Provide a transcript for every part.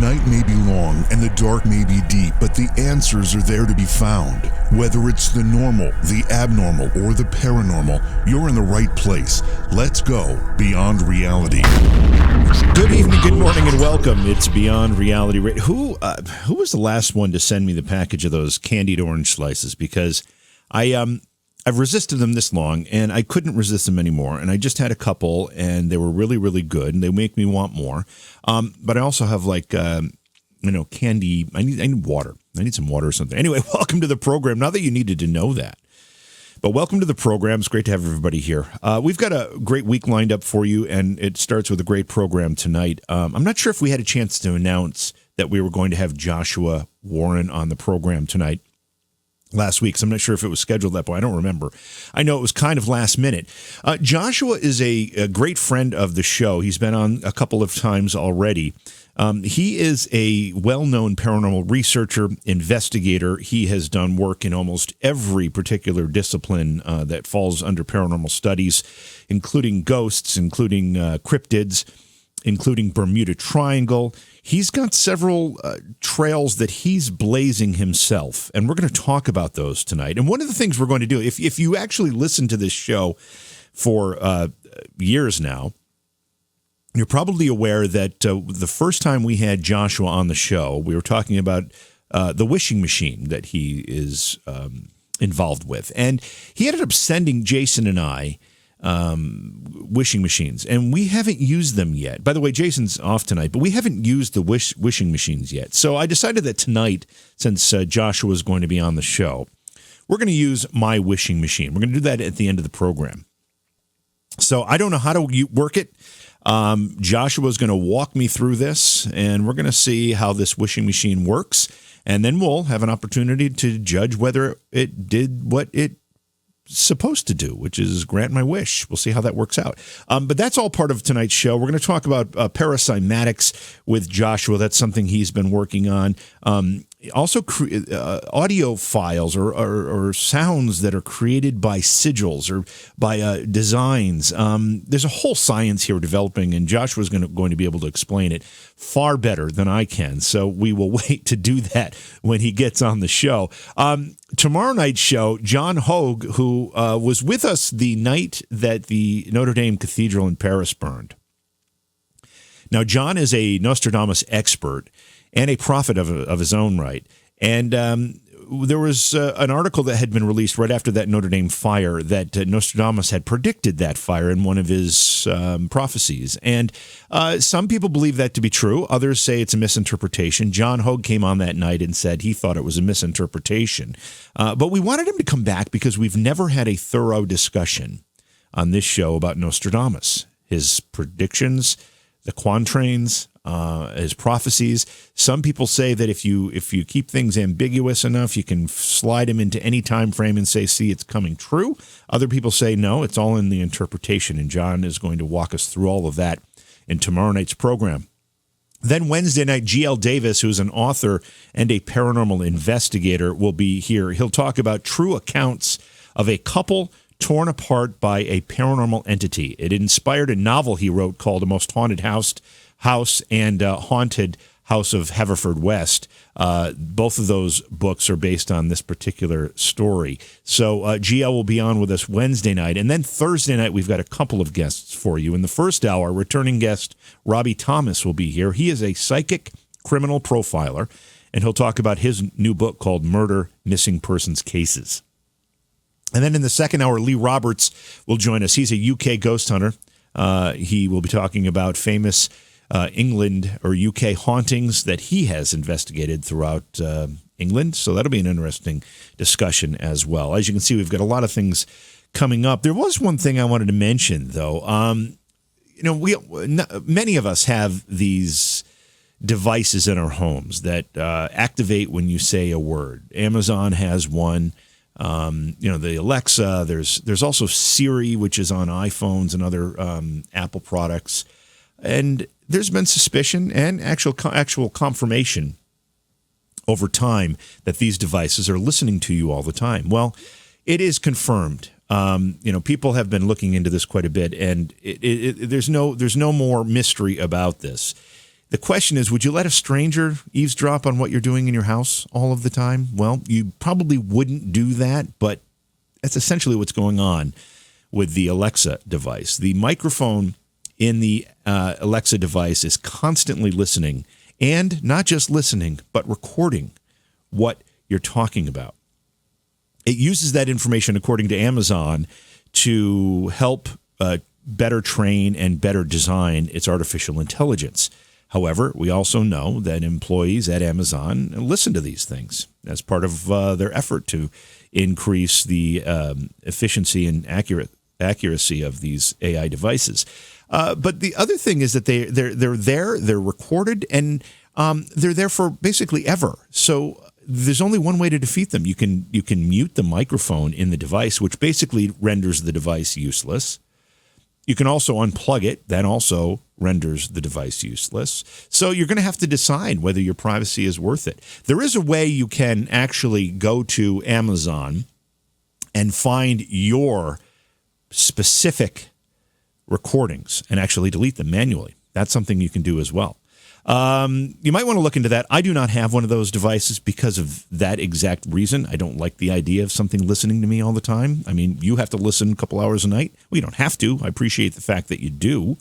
night may be long and the dark may be deep, but the answers are there to be found. Whether it's the normal, the abnormal, or the paranormal, you're in the right place. Let's go beyond reality. Good evening, good morning, and welcome. It's Beyond Reality. Who was the last one to send me the package of those candied orange slices? Because I've resisted them this long, and I couldn't resist them anymore. And I just had a couple, and they were really, really good, and they make me want more. But I also have candy. I need water. I need some water or something. Anyway, welcome to the program. Not that you needed to know that, but welcome to the program. It's great to have everybody here. We've got a great week lined up for you, and it starts with a great program tonight. I'm not sure if we had a chance to announce that we were going to have Joshua Warren on the program tonight last week, so I'm not sure if it was scheduled that way. I don't remember. I know it was kind of last minute. Joshua is a great friend of the show. He's been on a couple of times already. He is a well-known paranormal researcher, investigator. He has done work in almost every particular discipline that falls under paranormal studies, including ghosts, including cryptids, including Bermuda Triangle. He's got several trails that he's blazing himself, and we're going to talk about those tonight. And one of the things we're going to do, if you actually listen to this show for years now, you're probably aware that the first time we had Joshua on the show, we were talking about the wishing machine that he is involved with. And he ended up sending Jason and I wishing machines, and we haven't used them yet. By the way, Jason's off tonight, but we haven't used the wishing machines yet. So I decided that tonight, since Joshua is going to be on the show, we're going to use my wishing machine. We're going to do that at the end of the program. So I don't know how to work it. Joshua's going to walk me through this, and we're going to see how this wishing machine works, and then we'll have an opportunity to judge whether it did what it supposed to do, which is grant my wish. We'll see how that works out. But that's all part of tonight's show. We're going to talk about parasimatics with Joshua. That's something he's been working on. Also, audio files or sounds that are created by sigils or by designs. There's a whole science here developing, and Joshua's going to be able to explain it far better than I can. So we will wait to do that when he gets on the show. Tomorrow night's show, John Hogue, who was with us the night that the Notre Dame Cathedral in Paris burned. Now, John is a Nostradamus expert and a prophet of his own right. And there was an article that had been released right after that Notre Dame fire that Nostradamus had predicted that fire in one of his prophecies. And some people believe that to be true. Others say it's a misinterpretation. John Hogue came on that night and said he thought it was a misinterpretation. But we wanted him to come back because we've never had a thorough discussion on this show about Nostradamus, his predictions, the quatrains, his prophecies. Some people say that if you keep things ambiguous enough, you can slide them into any time frame and say, see, it's coming true. Other people say, no, it's all in the interpretation, and John is going to walk us through all of that in tomorrow night's program. Then Wednesday night, G.L. Davis, who's an author and a paranormal investigator, will be here. He'll talk about true accounts of a couple torn apart by a paranormal entity. It inspired a novel he wrote called A Most Haunted House and Haunted House of Haverfordwest. Both of those books are based on this particular story. So GL will be on with us Wednesday night. And then Thursday night, we've got a couple of guests for you. In the first hour, returning guest Robbie Thomas will be here. He is a psychic criminal profiler, and he'll talk about his new book called Murder, Missing Persons Cases. And then in the second hour, Lee Roberts will join us. He's a UK ghost hunter. He will be talking about famous England or UK hauntings that he has investigated throughout England. So that'll be an interesting discussion as well. As you can see, we've got a lot of things coming up. There was one thing I wanted to mention, though. Many of us have these devices in our homes that activate when you say a word. Amazon has one. The Alexa, there's also Siri, which is on iPhones and other Apple products. And there's been suspicion and actual confirmation over time that these devices are listening to you all the time. Well, it is confirmed. People have been looking into this quite a bit, and there's no more mystery about this. The question is, would you let a stranger eavesdrop on what you're doing in your house all of the time? Well, you probably wouldn't do that, but that's essentially what's going on with the Alexa device. The microphone in the Alexa device is constantly listening, and not just listening, but recording what you're talking about. It uses that information, according to Amazon, to help better train and better design its artificial intelligence. However, we also know that employees at Amazon listen to these things as part of their effort to increase the efficiency and accuracy of these AI devices. But the other thing is that they're recorded, and they're there for basically ever. So there's only one way to defeat them. You can mute the microphone in the device, which basically renders the device useless. You can also unplug it. That also renders the device useless. So you're going to have to decide whether your privacy is worth it. There is a way you can actually go to Amazon and find your specific recordings and actually delete them manually. That's something you can do as well. You might want to look into that. I do not have one of those devices because of that exact reason. I don't like the idea of something listening to me all the time. I mean, you have to listen a couple hours a night. Well, you don't have to. I appreciate the fact that you do.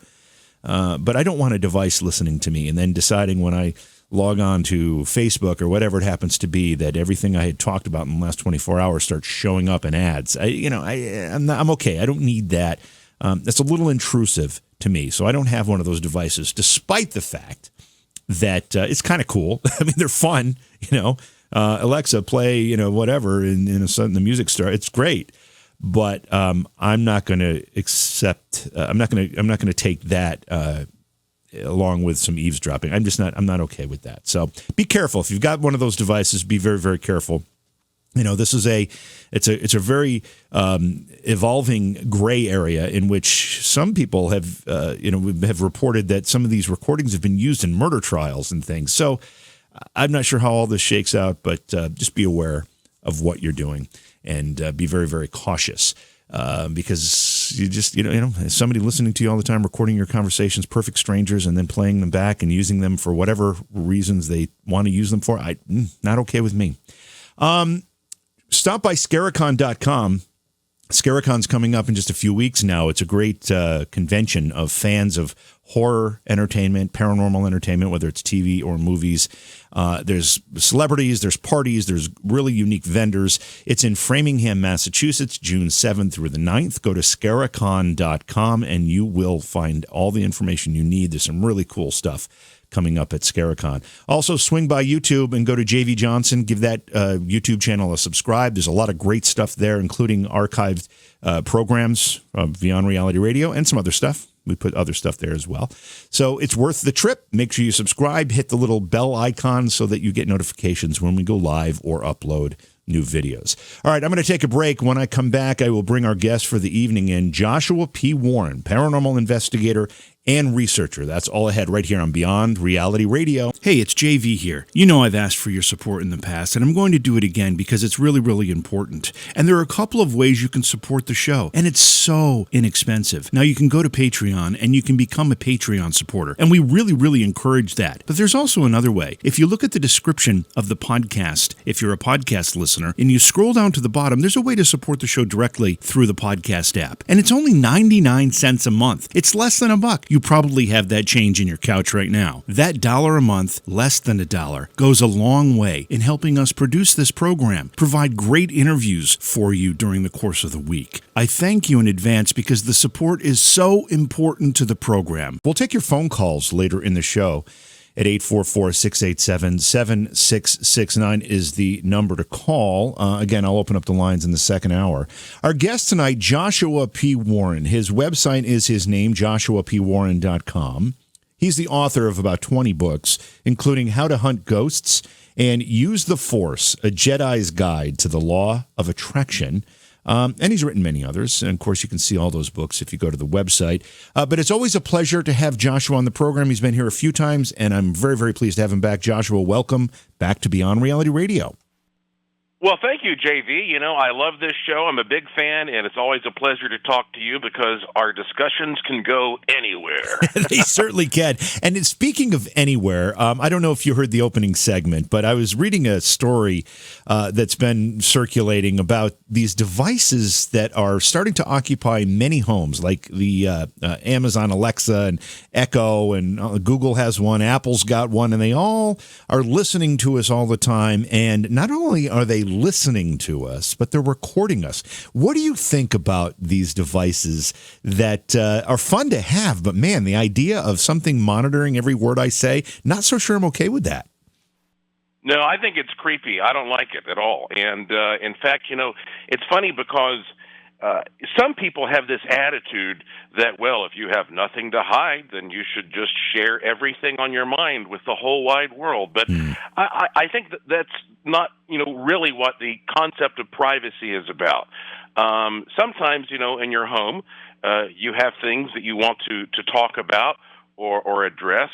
But I don't want a device listening to me and then deciding when I log on to Facebook or whatever it happens to be that everything I had talked about in the last 24 hours starts showing up in ads. I'm okay. I don't need that. That's a little intrusive to me. So I don't have one of those devices, despite the fact that it's kind of cool. I mean, they're fun, Alexa, play, whatever, and the music starts. It's great, but I'm not going to accept. I'm not going to take that along with some eavesdropping. I'm not okay with that. So be careful. If you've got one of those devices, be very, very careful. This is it's a very evolving gray area in which some people have reported that some of these recordings have been used in murder trials and things. So I'm not sure how all this shakes out, but just be aware of what you're doing and be very, very cautious because you just somebody listening to you all the time, recording your conversations, perfect strangers, and then playing them back and using them for whatever reasons they want to use them for. Not okay with me. Stop by Scaricon.com. Scaricon's coming up in just a few weeks now. It's a great convention of fans of horror entertainment, paranormal entertainment, whether it's TV or movies. There's celebrities, there's parties, there's really unique vendors. It's in Framingham, Massachusetts, June 7th through the 9th. Go to Scaricon.com and you will find all the information you need. There's some really cool stuff coming up at Scaricon. Also, swing by YouTube and go to JV Johnson. Give that YouTube channel a subscribe. There's a lot of great stuff there, including archived programs of Beyond Reality Radio and some other stuff. We put other stuff there as well. So it's worth the trip. Make sure you subscribe. Hit the little bell icon so that you get notifications when we go live or upload new videos. All right, I'm going to take a break. When I come back, I will bring our guest for the evening in, Joshua P. Warren, paranormal investigator and researcher. That's all ahead right here on Beyond Reality Radio. Hey, it's JV here. You know I've asked for your support in the past, and I'm going to do it again because it's really, really important. And there are a couple of ways you can support the show, and it's so inexpensive. Now, you can go to Patreon, and you can become a Patreon supporter, and we really, really encourage that. But there's also another way. If you look at the description of the podcast, if you're a podcast listener, and you scroll down to the bottom, there's a way to support the show directly through the podcast app. And it's only 99 cents a month. It's less than $1. You probably have that change in your couch right now. That $1 a month, less than $1, goes a long way in helping us produce this program, provide great interviews for you during the course of the week. I thank you in advance because the support is so important to the program. We'll take your phone calls later in the show. At 844-687-7669 is the number to call. Again, I'll open up the lines in the second hour. Our guest tonight, Joshua P. Warren. His website is his name, joshuapwarren.com. He's the author of about 20 books, including How to Hunt Ghosts and Use the Force, A Jedi's Guide to the Law of Attraction. And he's written many others. And, of course, you can see all those books if you go to the website. But it's always a pleasure to have Joshua on the program. He's been here a few times, and I'm very, very pleased to have him back. Joshua, welcome back to Beyond Reality Radio. Well, thank you, JV. You know, I love this show. I'm a big fan, and it's always a pleasure to talk to you because our discussions can go anywhere. They certainly can. And speaking of anywhere, I don't know if you heard the opening segment, but I was reading a story that's been circulating about these devices that are starting to occupy many homes, like the Amazon Alexa and Echo, and Google has one, Apple's got one, and they all are listening to us all the time. And not only are they listening to us, but they're recording us. What do you think about these devices that are fun to have? But man, the idea of something monitoring every word I say, not so sure I'm okay with that. No, I think it's creepy. I don't like it at all. And in fact, you know, it's funny because some people have this attitude that, well, if you have nothing to hide, then you should just share everything on your mind with the whole wide world. But I think that's not, you know, really what the concept of privacy is about. Sometimes, you know, in your home, you have things that you want to talk about or address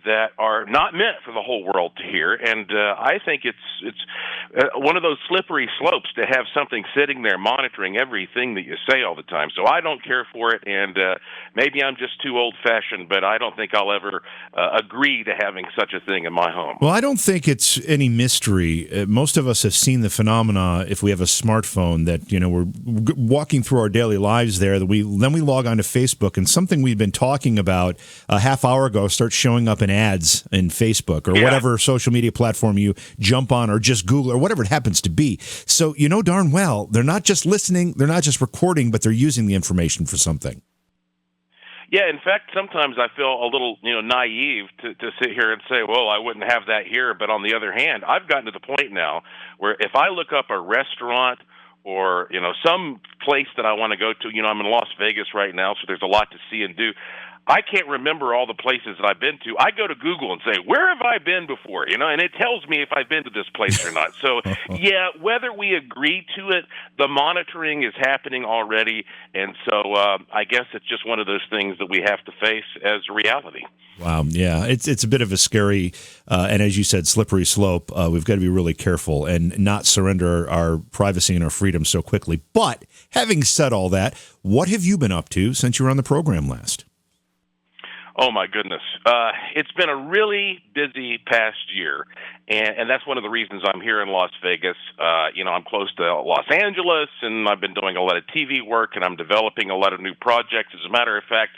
that are not meant for the whole world to hear, and I think it's one of those slippery slopes to have something sitting there monitoring everything that you say all the time. So I don't care for it, and maybe I'm just too old-fashioned, but I don't think I'll ever agree to having such a thing in my home. Well, I don't think it's any mystery. Most of us have seen the phenomena if we have a smartphone that, you know, we're walking through our daily lives there, then we log on to Facebook, and something we've been talking about a half hour ago starts showing up in ads in Facebook or whatever social media platform you jump on, or just Google or whatever it happens to be. So you know darn well they're not just listening, they're not just recording, but they're using the information for something. Yeah, in fact, sometimes I feel a little, you know, naive to sit here and say, well, I wouldn't have that here. But on the other hand, I've gotten to the point now where if I look up a restaurant or, you know, some place that I want to go to, you know, I'm in Las Vegas right now, so there's a lot to see and do. I can't remember all the places that I've been to. I go to Google and say, where have I been before? You know, and it tells me if I've been to this place or not. So, yeah, whether we agree to it, the monitoring is happening already. And so I guess it's just one of those things that we have to face as reality. Wow. Yeah, it's a bit of a scary and, as you said, slippery slope. We've got to be really careful and not surrender our privacy and our freedom so quickly. But having said all that, what have you been up to since you were on the program last? Oh, my goodness. It's been a really busy past year, and that's one of the reasons I'm here in Las Vegas. You know, I'm close to Los Angeles, and I've been doing a lot of TV work, and I'm developing a lot of new projects. As a matter of fact,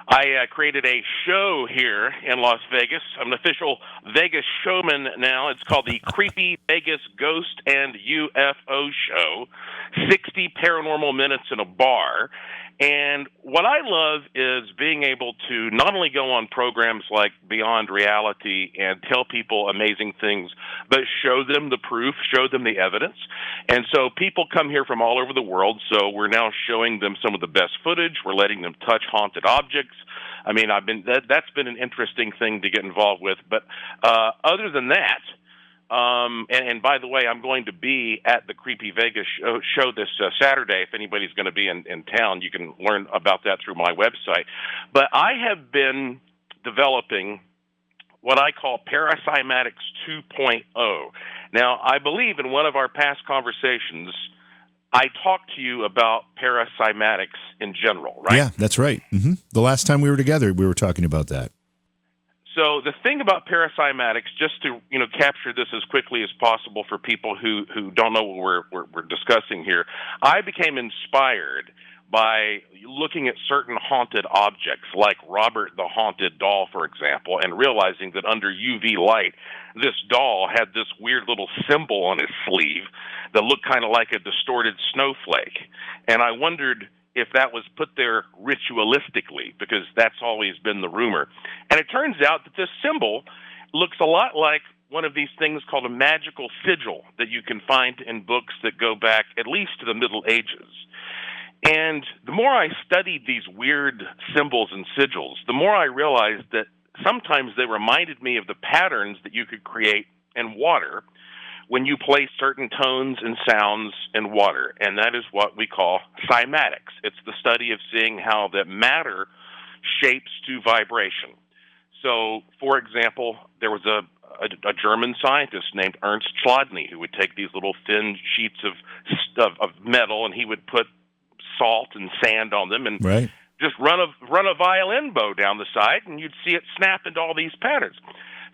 I created a show here in Las Vegas. I'm an official Vegas showman now. It's called the Creepy Vegas Ghost and UFO Show, 60 paranormal minutes in a bar. And what I love is being able to not only go on programs like Beyond Reality and tell people amazing things, but show them the proof, show them the evidence. And so people come here from all over the world, so we're now showing them some of the best footage. We're letting them touch haunted objects. I mean, that's been an interesting thing to get involved with. But other than that, and by the way, I'm going to be at the Creepy Vegas show this Saturday. If anybody's going to be in town, you can learn about that through my website. But I have been developing what I call parasimatics 2.0. Now, I believe in one of our past conversations, I talked to you about parasimatics in general, right? Yeah, that's right. Mm-hmm. The last time we were together, we were talking about that. So the thing about parasimatics, just to capture this as quickly as possible for people who don't know what we're discussing here, I became inspired by looking at certain haunted objects, like Robert the Haunted Doll, for example, and realizing that under UV light, this doll had this weird little symbol on his sleeve that looked kind of like a distorted snowflake. And I wondered if that was put there ritualistically, because that's always been the rumor. And it turns out that this symbol looks a lot like one of these things called a magical sigil that you can find in books that go back at least to the Middle Ages. And the more I studied these weird symbols and sigils, the more I realized that sometimes they reminded me of the patterns that you could create in water when you place certain tones and sounds in water, and that is what we call cymatics. It's the study of seeing how that matter shapes to vibration. So, for example, there was a a German scientist named Ernst Chladni, who would take these little thin sheets of metal, and he would put salt and sand on them, and just run a violin bow down the side, and you'd see it snap into all these patterns.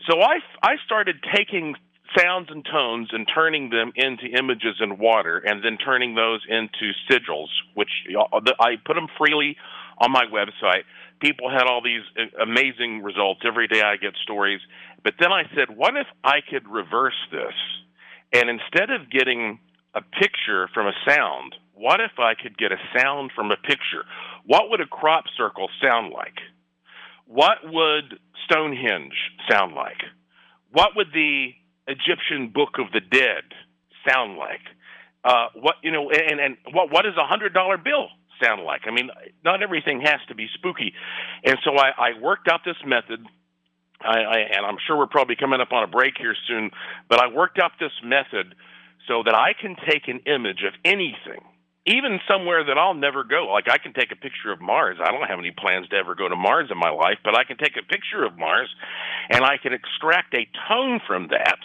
So I started taking sounds and tones and turning them into images in water, and then turning those into sigils, which I put them freely on my website. People had all these amazing results. Every day I get stories. But then I said, what if I could reverse this? And instead of getting a picture from a sound, what if I could get a sound from a picture? What would a crop circle sound like? What would Stonehenge sound like? What would the Egyptian Book of the Dead sound like? What does $100 bill sound like? I mean, not everything has to be spooky. And so I worked out this method, and I'm sure we're probably coming up on a break here soon, but I worked out this method so that I can take an image of anything, even somewhere that I'll never go. Like, I can take a picture of Mars. I don't have any plans to ever go to Mars in my life, but I can take a picture of Mars, and I can extract a tone from that.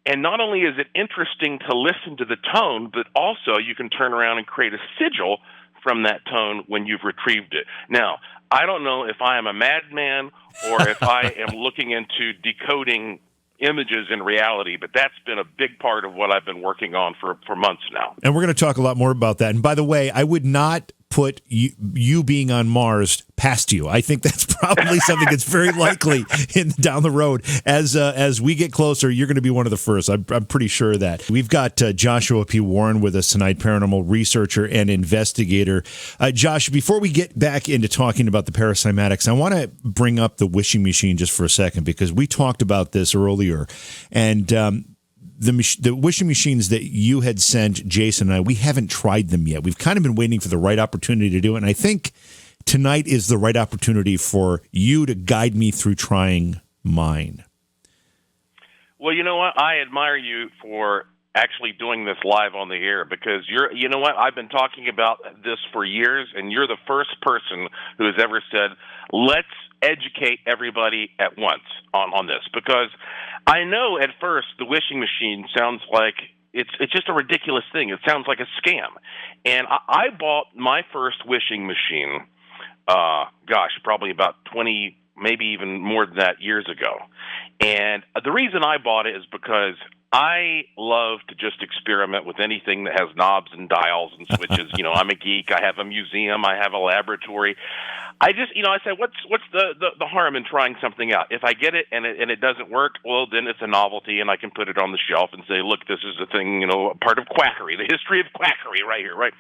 And not only is it interesting to listen to the tone, but also you can turn around and create a sigil from that tone when you've retrieved it. Now, I don't know if I am a madman or if I am looking into decoding images in reality, but that's been a big part of what I've been working on for months now. And we're going to talk a lot more about that. And by the way, I would not put you being on Mars past you. I think that's probably something that's very likely down the road. As we get closer, you're going to be one of the first. I'm pretty sure of that. We've got Joshua P. Warren with us tonight, paranormal researcher and investigator. Josh, before we get back into talking about the parasimatics, I want to bring up the wishing machine just for a second, because we talked about this earlier. And the wishing machines that you had sent Jason and I, we haven't tried them yet. We've kind of been waiting for the right opportunity to do it. And I think tonight is the right opportunity for you to guide me through trying mine. Well, you know what? I admire you for actually doing this live on the air, because you know what? I've been talking about this for years, and you're the first person who has ever said, let's educate everybody at once on this, because I know at first the wishing machine sounds like it's just a ridiculous thing. It sounds like a scam. And I bought my first wishing machine, probably about 20, maybe even more than that, years ago. And the reason I bought it is because I love to just experiment with anything that has knobs and dials and switches. I'm a geek. I have a museum. I have a laboratory. I said, what's the harm in trying something out? If I get it and it doesn't work, well, then it's a novelty, and I can put it on the shelf and say, look, this is a thing, a part of quackery, the history of quackery right here, right?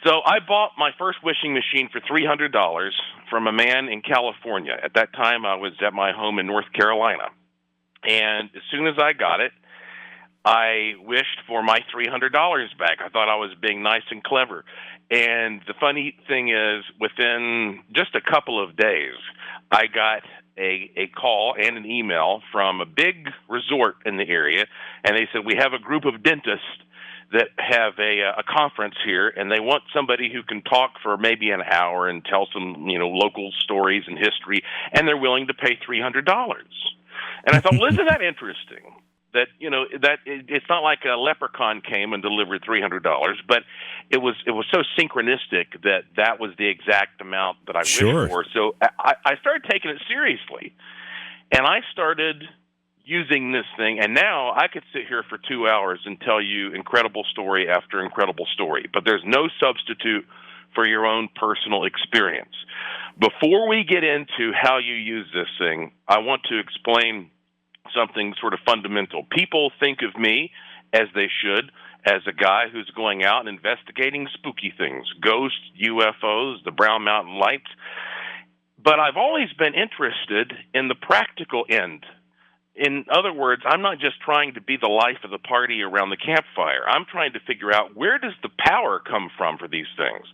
So I bought my first wishing machine for $300 from a man in California. At that time, I was at my home in North Carolina. And as soon as I got it, I wished for my $300 back. I thought I was being nice and clever. And the funny thing is, within just a couple of days, I got a call and an email from a big resort in the area, and they said, we have a group of dentists that have a conference here, and they want somebody who can talk for maybe an hour and tell some local stories and history, and they're willing to pay $300. And I thought, well, isn't that interesting? That it's not like a leprechaun came and delivered $300, but it was so synchronistic that was the exact amount that I wished for. So I started taking it seriously, and I started using this thing. And now I could sit here for 2 hours and tell you incredible story after incredible story. But there's no substitute for your own personal experience. Before we get into how you use this thing, I want to explain something sort of fundamental. People think of me, as they should, as a guy who's going out and investigating spooky things, ghosts, UFOs, the Brown Mountain Lights. But I've always been interested in the practical end. In other words, I'm not just trying to be the life of the party around the campfire. I'm trying to figure out, where does the power come from for these things?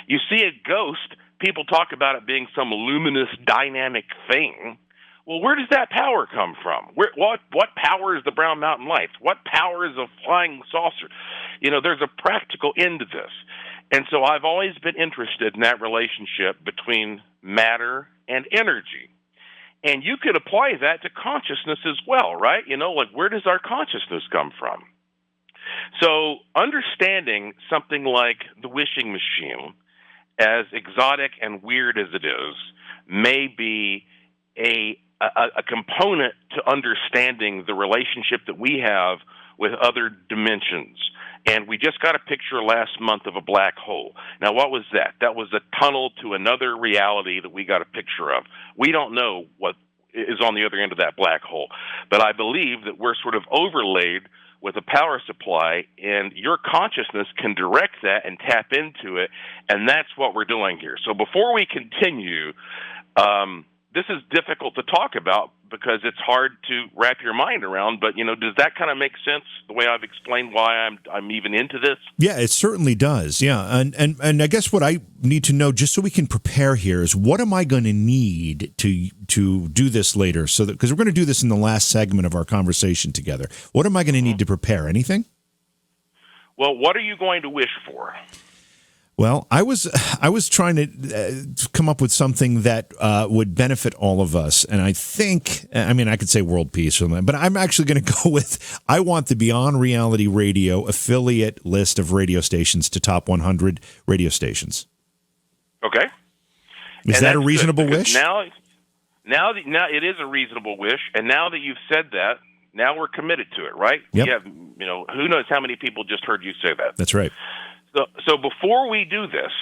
You see a ghost, people talk about it being some luminous, dynamic thing. Well, where does that power come from? What powers the Brown Mountain Lights? What powers a flying saucer? There's a practical end to this. And so I've always been interested in that relationship between matter and energy. And you could apply that to consciousness as well, right? Like, where does our consciousness come from? So understanding something like the wishing machine, as exotic and weird as it is, may be a component to understanding the relationship that we have with other dimensions. And we just got a picture last month of a black hole. Now, what was that? That was a tunnel to another reality that we got a picture of. We don't know what is on the other end of that black hole. But I believe that we're sort of overlaid with a power supply, and your consciousness can direct that and tap into it, and that's what we're doing here. So before we continue, this is difficult to talk about because it's hard to wrap your mind around, but, does that kind of make sense, the way I've explained why I'm even into this? Yeah, it certainly does. Yeah, and I guess what I need to know, just so we can prepare here, is what am I going to need to do this later? So that, because we're going to do this in the last segment of our conversation together. What am I going to need to prepare? Anything? Well, what are you going to wish for? Well, I was trying to come up with something that would benefit all of us, and I think, I could say world peace, but I'm actually going to go with, I want the Beyond Reality Radio affiliate list of radio stations to top 100 radio stations. Okay. Is that a reasonable wish? Now it is a reasonable wish, and now that you've said that, now we're committed to it, right? Yep. We have, who knows how many people just heard you say that. That's right. So before we do this,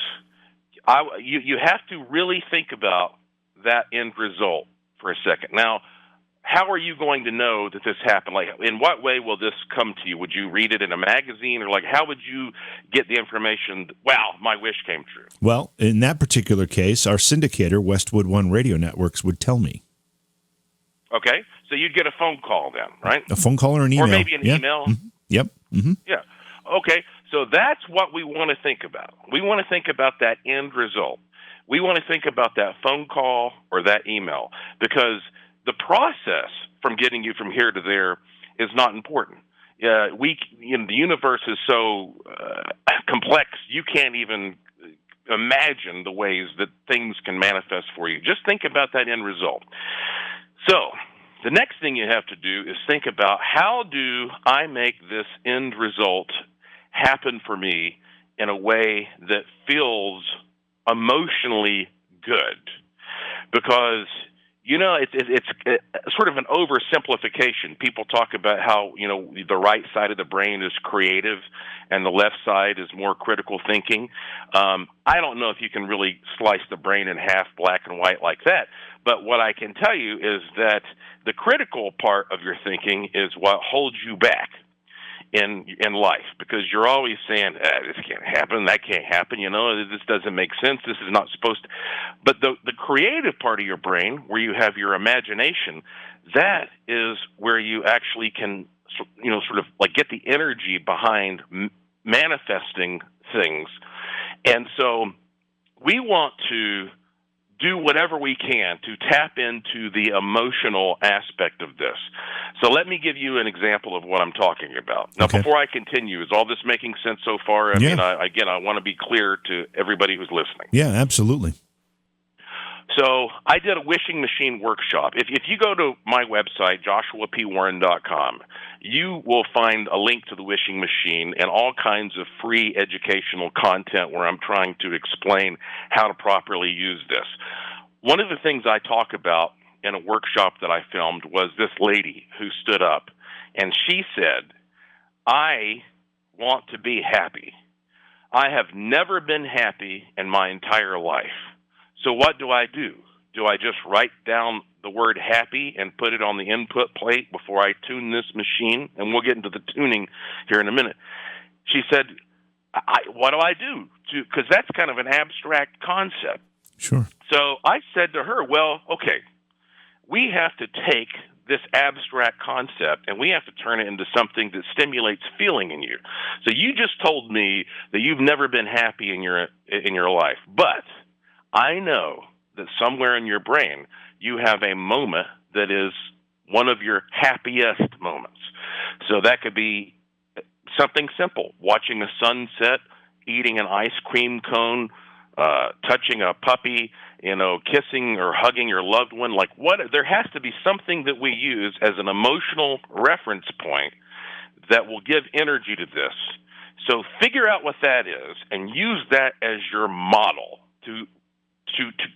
you have to really think about that end result for a second. Now, how are you going to know that this happened? Like, in what way will this come to you? Would you read it in a magazine, or like, how would you get the information? Wow, my wish came true. Well, in that particular case, our syndicator, Westwood One Radio Networks, would tell me. Okay, so you'd get a phone call then, right? A phone call or an email. Or maybe an email. Mm-hmm. Yep. Mm-hmm. Yeah. Okay, so that's what we want to think about. We want to think about that end result. We want to think about that phone call or that email, because the process from getting you from here to there is not important. The universe is so complex, you can't even imagine the ways that things can manifest for you. Just think about that end result. So the next thing you have to do is think about, how do I make this end result happen for me in a way that feels emotionally good? Because, it's sort of an oversimplification. People talk about how, the right side of the brain is creative and the left side is more critical thinking. I don't know if you can really slice the brain in half, black and white, like that. But what I can tell you is that the critical part of your thinking is what holds you back in life, because you're always saying, this can't happen, that can't happen, this doesn't make sense, this is not supposed to. But the creative part of your brain, where you have your imagination, that is where you actually can, sort of like get the energy behind manifesting things. And so we want to do whatever we can to tap into the emotional aspect of this. So let me give you an example of what I'm talking about. Now, Before I continue, is all this making sense so far? I want to be clear to everybody who's listening. Yeah, absolutely. So I did a wishing machine workshop. If you go to my website, joshuapwarren.com, you will find a link to the wishing machine and all kinds of free educational content where I'm trying to explain how to properly use this. One of the things I talk about in a workshop that I filmed was this lady who stood up, and she said, I want to be happy. I have never been happy in my entire life. So what do? Do I just write down the word happy and put it on the input plate before I tune this machine? And we'll get into the tuning here in a minute. She said, what do I do? Because that's kind of an abstract concept. Sure. So I said to her, well, okay, we have to take this abstract concept and we have to turn it into something that stimulates feeling in you. So you just told me that you've never been happy in your life, but I know that somewhere in your brain you have a moment that is one of your happiest moments. So that could be something simple, watching a sunset, eating an ice cream cone, touching a puppy, kissing or hugging your loved one. Like, what? There has to be something that we use as an emotional reference point that will give energy to this. So figure out what that is and use that as your model to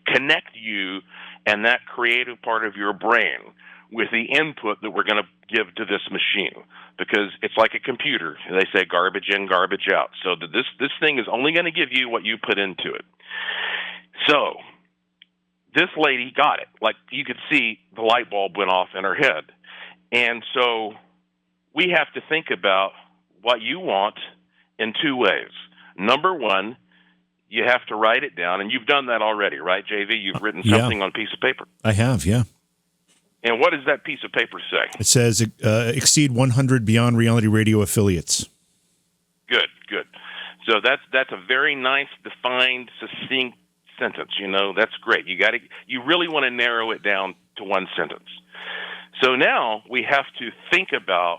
connect you and that creative part of your brain with the input that we're going to give to this machine, because it's like a computer. They say garbage in, garbage out. So this thing is only going to give you what you put into it. So this lady got it. Like, you could see the light bulb went off in her head. And so we have to think about what you want in two ways. Number one, you have to write it down, and you've done that already, right, JV? You've written something on a piece of paper. I have, yeah. And what does that piece of paper say? It says exceed 100 Beyond Reality Radio affiliates. Good. So that's a very nice, defined, succinct sentence. That's great. You really want to narrow it down to one sentence. So now we have to think about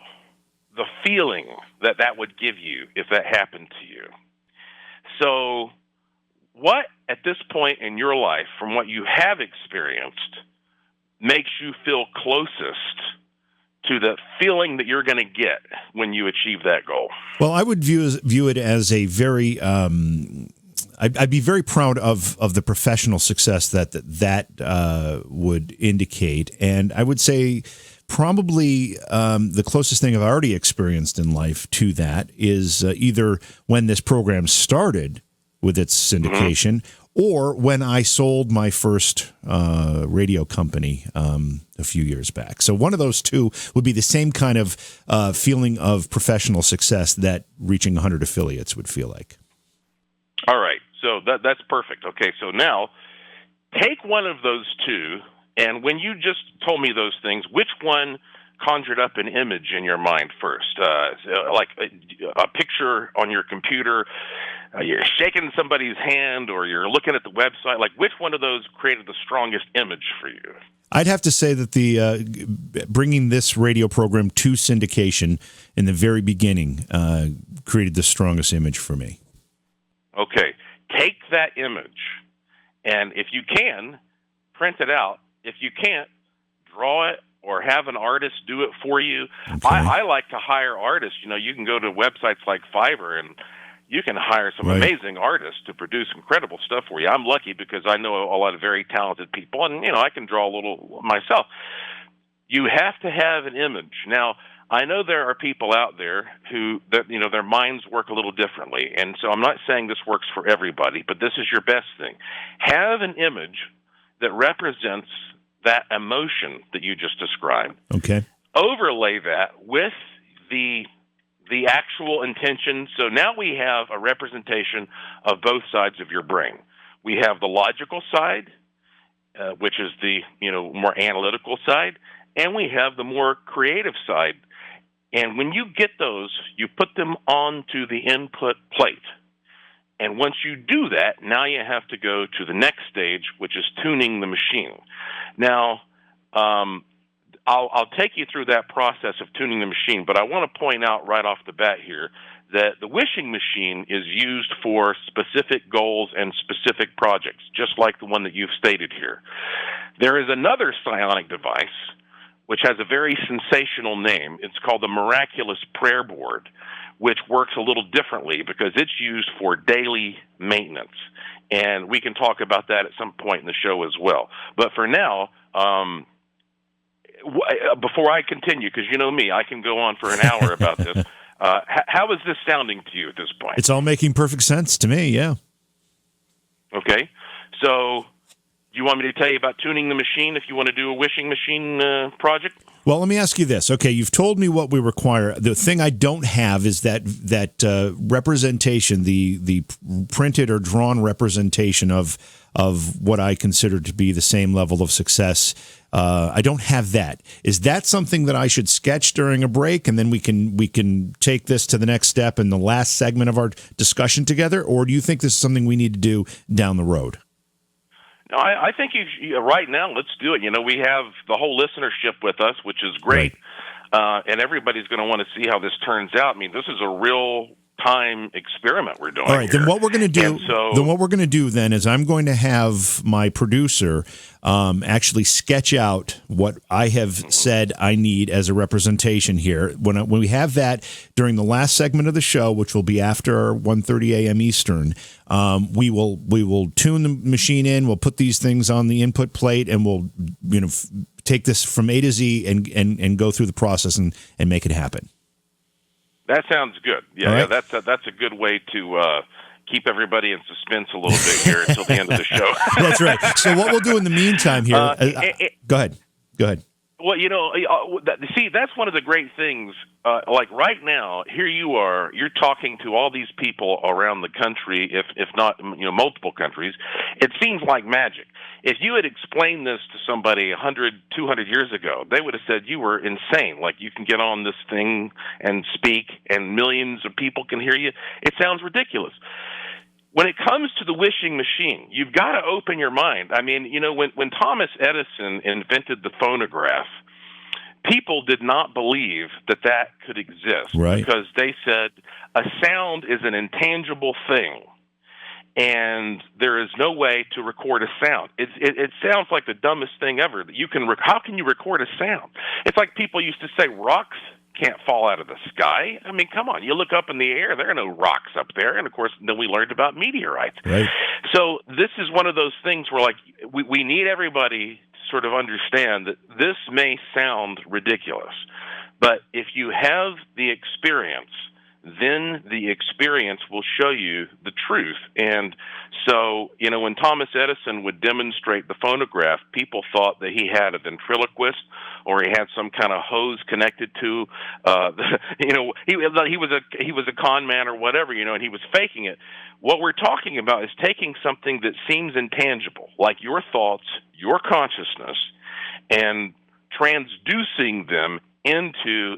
the feeling that would give you if that happened to you. So what, at this point in your life, from what you have experienced, makes you feel closest to the feeling that you're going to get when you achieve that goal? Well, I would view it as a very I'd be very proud of the professional success that would indicate, and I would say probably the closest thing I've already experienced in life to that is either when this program started with its syndication, or when I sold my first radio company a few years back. So one of those two would be the same kind of feeling of professional success that reaching 100 affiliates would feel like. All right. So that's perfect. Okay, so now take one of those two, and when you just told me those things, which one conjured up an image in your mind first? Like a picture on your computer, you're shaking somebody's hand, or you're looking at the website. Like, which one of those created the strongest image for you? I'd have to say that the bringing this radio program to syndication in the very beginning created the strongest image for me. Okay. Take that image, and if you can, print it out. If you can't, draw it or have an artist do it for you. Okay. I like to hire artists. You can go to websites like Fiverr, and you can hire some amazing artists to produce incredible stuff for you. I'm lucky because I know a lot of very talented people, and, I can draw a little myself. You have to have an image. Now, I know there are people out there who, their minds work a little differently, and so I'm not saying this works for everybody, but this is your best thing. Have an image that represents that emotion that you just described. Okay. Overlay that with the actual intention. So now we have a representation of both sides of your brain. We have the logical side, which is the more analytical side, and we have the more creative side. And when you get those, you put them onto the input plate. And once you do that, now you have to go to the next stage, which is tuning the machine. Now, I'll take you through that process of tuning the machine, but I want to point out right off the bat here that the wishing machine is used for specific goals and specific projects, just like the one that you've stated here. There is another psionic device which has a very sensational name. It's called the Miraculous Prayer Board, which works a little differently because it's used for daily maintenance. And we can talk about that at some point in the show as well. But for now, before I continue, because you know me, I can go on for an hour about this, how is this sounding to you at this point? It's all making perfect sense to me, yeah. Okay. So you want me to tell you about tuning the machine if you want to do a wishing machine project? Well, let me ask you this. Okay, you've told me what we require. The thing I don't have is that representation, the printed or drawn representation of what I consider to be the same level of success. I don't have that. Is that something that I should sketch during a break, and then we can take this to the next step in the last segment of our discussion together, or do you think this is something we need to do down the road? No, I think right now, let's do it. We have the whole listenership with us, which is great. Right. And everybody's going to want to see how this turns out. I mean, this is a real time experiment we're doing. All right, here. then what we're going to do? And so, then what we're going to do then is I'm going to have my producer actually sketch out what I have said I need as a representation here. When we have that during the last segment of the show, which will be after 1:30 a.m. Eastern, we will tune the machine in. We'll put these things on the input plate, and we'll take this from A to Z and go through the process and make it happen. that sounds good. Yeah, All right. that's a good way to keep everybody in suspense a little bit here until the end of the show. That's right. So what we'll do in the meantime here? Go ahead. Well, see, that's one of the great things. Like right now, here you are, you're talking to all these people around the country, if not, multiple countries. It seems like magic. If you had explained this to somebody 100, 200 years ago, they would have said you were insane. Like, you can get on this thing and speak, and millions of people can hear you. It sounds ridiculous. When it comes to the wishing machine, you've got to open your mind. I mean, when Thomas Edison invented the phonograph, people did not believe that could exist. Right. Because they said a sound is an intangible thing, and there is no way to record a sound. It sounds like the dumbest thing ever. How can you record a sound? It's like people used to say rocks can't fall out of the sky. I mean, come on. You look up in the air, there are no rocks up there. And, of course, then we learned about meteorites. Right. So this is one of those things where, like, we need everybody to sort of understand that this may sound ridiculous, but if you have the experience, then the experience will show you the truth. And so, when Thomas Edison would demonstrate the phonograph, people thought that he had a ventriloquist or he had some kind of hose connected to, he was a con man or whatever, and he was faking it. What we're talking about is taking something that seems intangible, like your thoughts, your consciousness, and transducing them into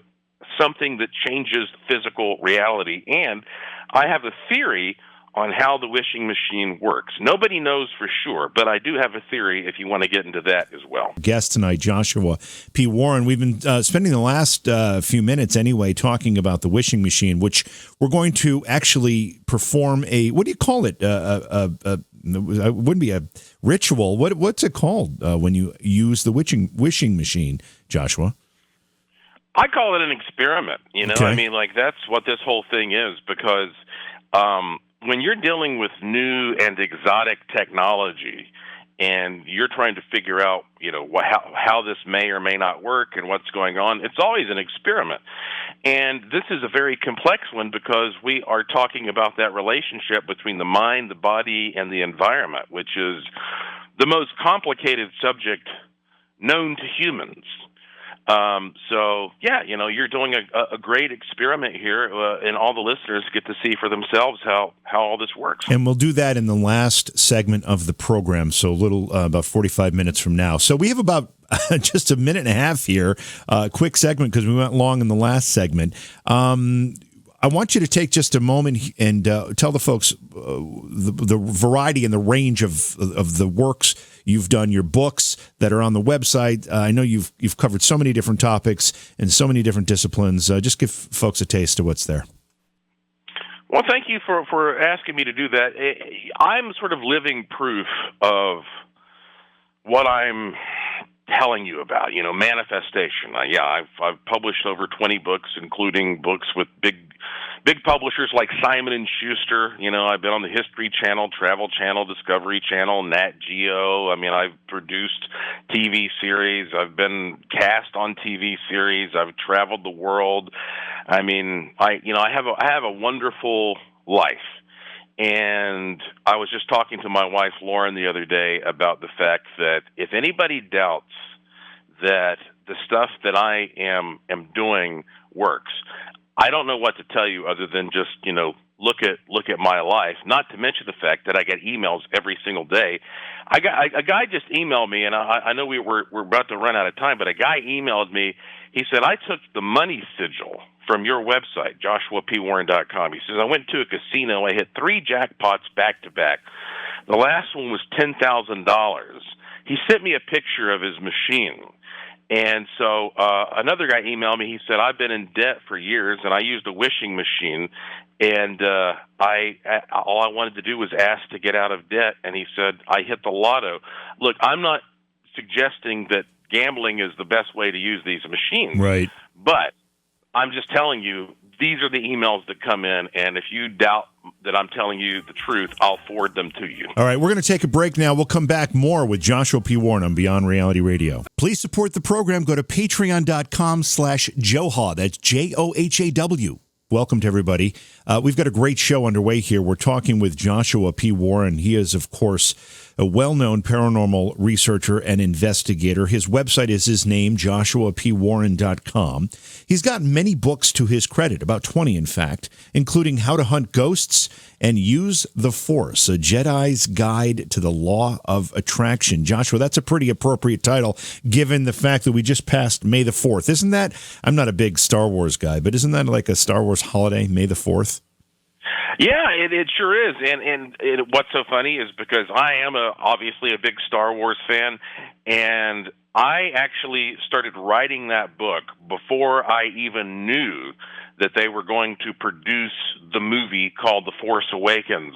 something that changes physical reality. And I have a theory on how the wishing machine works. Nobody knows for sure, but I do have a theory if you want to get into that as well. Guest tonight, Joshua P. Warren. We've been spending the last few minutes anyway talking about the wishing machine, which we're going to actually perform what do you call it? It wouldn't be a ritual. What's it called when you use the wishing machine, Joshua? I call it an experiment. Okay. I mean, like, that's what this whole thing is, because when you're dealing with new and exotic technology and you're trying to figure out, how this may or may not work and what's going on, it's always an experiment. And this is a very complex one because we are talking about that relationship between the mind, the body, and the environment, which is the most complicated subject known to humans. You're doing a great experiment here, and all the listeners get to see for themselves how all this works. And we'll do that in the last segment of the program, so about 45 minutes from now. So we have about just a minute and a half here, quick segment because we went long in the last segment. I want you to take just a moment and tell the folks the variety and the range of the works you've done, your books that are on the website. I know you've covered so many different topics and so many different disciplines. Just give folks a taste of what's there. Well, thank you for asking me to do that. I'm sort of living proof of what I'm telling you about, manifestation. I've published over 20 books, including books with big publishers like Simon and Schuster. I've been on the History Channel, Travel Channel, Discovery Channel, Nat Geo. I mean, I've produced TV series. I've been cast on TV series. I've traveled the world. I mean, I have a wonderful life. And I was just talking to my wife, Lauren, the other day about the fact that if anybody doubts that the stuff that I am doing works, I don't know what to tell you other than just, look at my life, not to mention the fact that I get emails every single day. A guy just emailed me, and I know we're about to run out of time, but a guy emailed me. He said, I took the money sigil from your website, joshuapwarren.com. He says, I went to a casino. I hit 3 jackpots back to back. The last one was $10,000. He sent me a picture of his machine. And so another guy emailed me. He said, I've been in debt for years, and I used a wishing machine, And all I wanted to do was ask to get out of debt, and he said, I hit the lotto. Look, I'm not suggesting that gambling is the best way to use these machines. Right. But I'm just telling you, these are the emails that come in, and if you doubt that I'm telling you the truth, I'll forward them to you. All right, we're going to take a break now. We'll come back more with Joshua P. Warren on Beyond Reality Radio. Please support the program. Go to patreon.com/Johhaw. That's JOHAW. Welcome to everybody. We've got a great show underway here. We're talking with Joshua P. Warren. He is, of course, a well-known paranormal researcher and investigator. His website is his name, joshuapwarren.com. He's got many books to his credit, about 20 in fact, including How to Hunt Ghosts and Use the Force, a Jedi's Guide to the Law of Attraction. Joshua, that's a pretty appropriate title, given the fact that we just passed May the 4th. Isn't that, I'm not a big Star Wars guy, but isn't that like a Star Wars holiday, May the 4th? Yeah, it sure is. And what's so funny is because I am obviously a big Star Wars fan, and I actually started writing that book before I even knew that they were going to produce the movie called The Force Awakens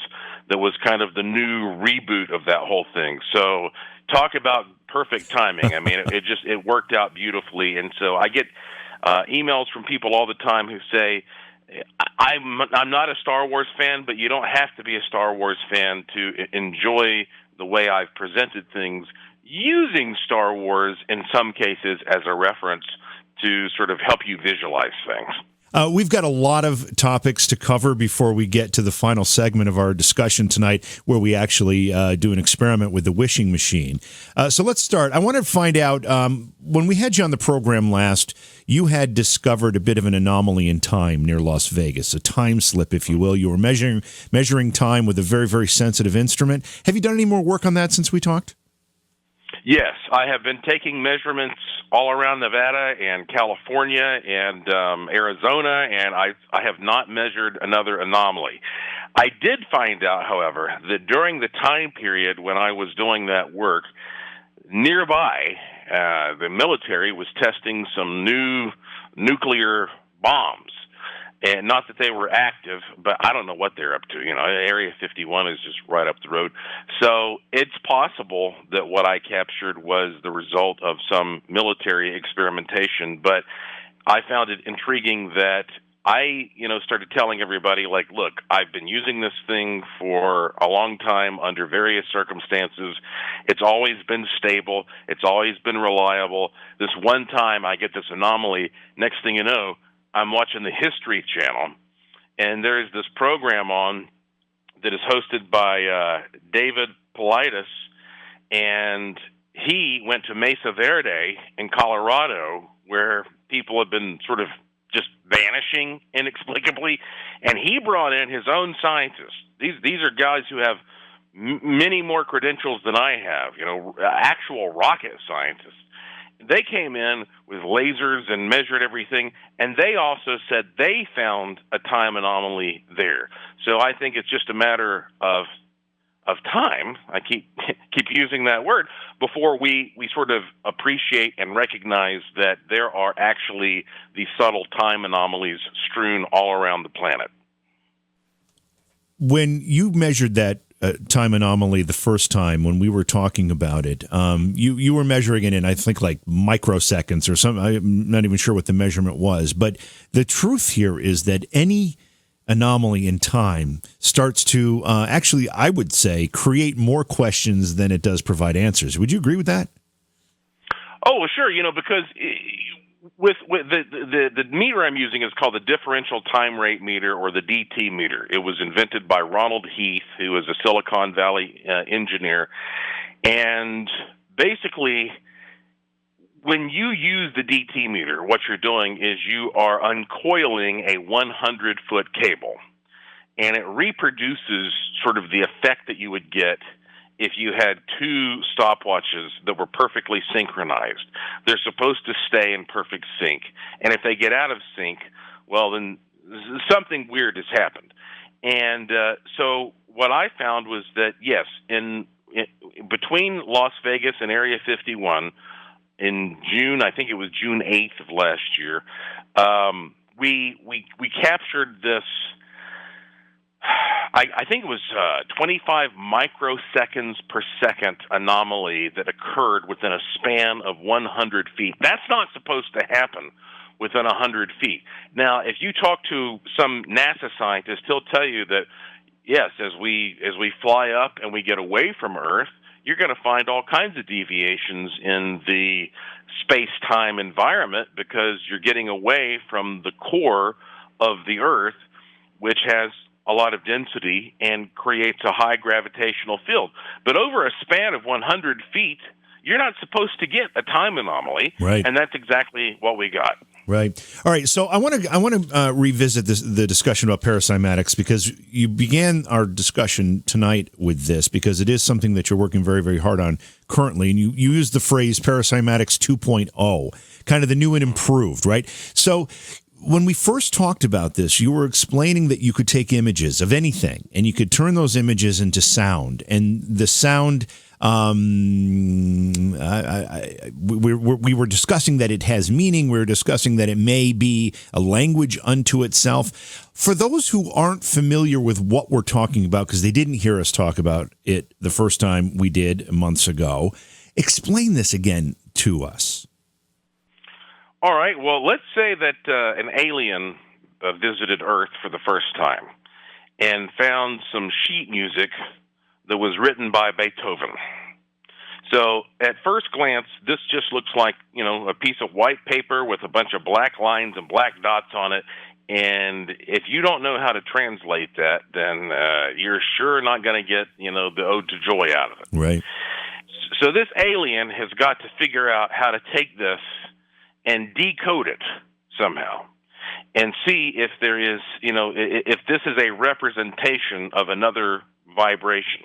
that was kind of the new reboot of that whole thing. So talk about perfect timing. I mean, it worked out beautifully. And so I get emails from people all the time who say, I'm not a Star Wars fan, but you don't have to be a Star Wars fan to enjoy the way I've presented things, using Star Wars in some cases as a reference to sort of help you visualize things. We've got a lot of topics to cover before we get to the final segment of our discussion tonight, where we actually do an experiment with the wishing machine. So let's start. I want to find out, when we had you on the program last, you had discovered a bit of an anomaly in time near Las Vegas, a time slip, if you will. You were measuring time with a very, very sensitive instrument. Have you done any more work on that since we talked? Yes, I have been taking measurements all around Nevada and California and Arizona, and I have not measured another anomaly. I did find out, however, that during the time period when I was doing that work, nearby, the military was testing some new nuclear bombs. And not that they were active, but I don't know what they're up to. You know, Area 51 is just right up the road. So it's possible that what I captured was the result of some military experimentation. But I found it intriguing that I, started telling everybody, like, look, I've been using this thing for a long time under various circumstances. It's always been stable. It's always been reliable. This one time I get this anomaly, next thing you know, I'm watching the History Channel, and there is this program on that is hosted by David Paulides, and he went to Mesa Verde in Colorado, where people have been sort of just vanishing inexplicably, and he brought in his own scientists. These are guys who have many more credentials than I have, actual rocket scientists. They came in with lasers and measured everything, and they also said they found a time anomaly there. So I think it's just a matter of time. I keep using that word before we sort of appreciate and recognize that there are actually these subtle time anomalies strewn all around the planet. When you measured that time anomaly the first time when we were talking about it, you were measuring it in, I think, like microseconds or something. I'm not even sure what the measurement was. But the truth here is that any anomaly in time starts to actually, I would say, create more questions than it does provide answers. Would you agree with that? Oh, well, sure. Because with the meter I'm using is called the differential time rate meter, or the DT meter. It was invented by Ronald Heath, who is a Silicon Valley engineer. And basically, when you use the DT meter, what you're doing is you are uncoiling a 100-foot cable, and it reproduces sort of the effect that you would get if you had two stopwatches that were perfectly synchronized. They're supposed to stay in perfect sync, and if they get out of sync, well, then something weird has happened. And so what I found was that, yes, in between Las Vegas and Area 51, in June, I think it was June 8th of last year, we captured this I think it was 25 microseconds per second anomaly that occurred within a span of 100 feet. That's not supposed to happen within 100 feet. Now, if you talk to some NASA scientist, he'll tell you that, yes, as we fly up and we get away from Earth, you're going to find all kinds of deviations in the space-time environment because you're getting away from the core of the Earth, which has a lot of density and creates a high gravitational field. But over a span of 100 feet, you're not supposed to get a time anomaly, right? And that's exactly what we got. Right. All right. So I want to revisit the discussion about parasimatics, because you began our discussion tonight with this, because it is something that you're working very, very hard on currently, and you used the phrase parasimatics 2.0, kind of the new and improved, right? So when we first talked about this, you were explaining that you could take images of anything and you could turn those images into sound, and the sound. We were discussing that it has meaning. We were discussing that it may be a language unto itself. For those who aren't familiar with what we're talking about, because they didn't hear us talk about it the first time we did months ago, explain this again to us. All right. Well, let's say that an alien visited Earth for the first time and found some sheet music that was written by Beethoven. So at first glance, this just looks like, a piece of white paper with a bunch of black lines and black dots on it. And if you don't know how to translate that, then you're sure not going to get, the ode to joy out of it. Right. So this alien has got to figure out how to take this and decode it somehow and see if there is, if this is a representation of another vibration.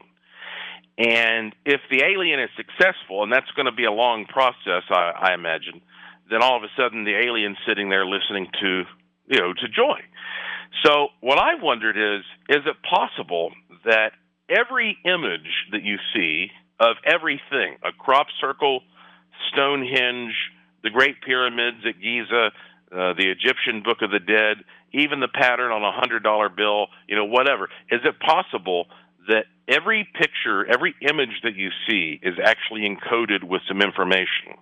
And if the alien is successful, and that's going to be a long process, I imagine, then all of a sudden the alien's sitting there listening to, to joy. So what I wondered is it possible that every image that you see of everything, a crop circle, Stonehenge, the Great Pyramids at Giza, the Egyptian Book of the Dead, even the pattern on a $100 bill, whatever, is it possible that every picture, every image that you see is actually encoded with some information?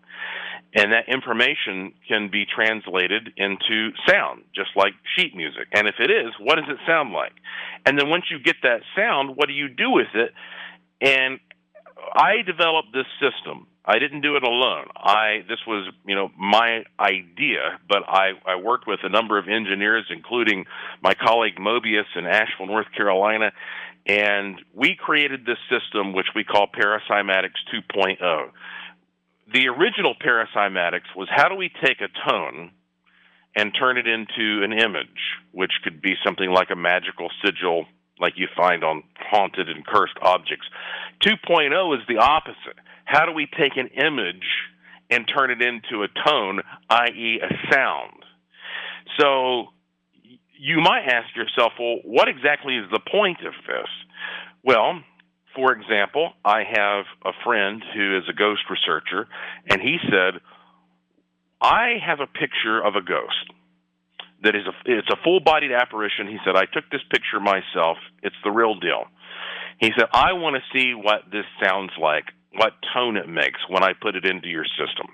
And that information can be translated into sound, just like sheet music. And if it is, what does it sound like? And then once you get that sound, what do you do with it? And I developed this system. I didn't do it alone. This was, my idea, but I worked with a number of engineers, including my colleague Mobius in Asheville, North Carolina, and we created this system which we call Parasimatics 2.0. The original Parasimatics was, how do we take a tone and turn it into an image, which could be something like a magical sigil like you find on haunted and cursed objects. 2.0 is the opposite. How do we take an image and turn it into a tone, i.e. a sound? So you might ask yourself, well, what exactly is the point of this? Well, for example, I have a friend who is a ghost researcher, and he said, I have a picture of a ghost that it's a full-bodied apparition. He said, I took this picture myself. It's the real deal. He said, I want to see what this sounds like, what tone it makes when I put it into your system.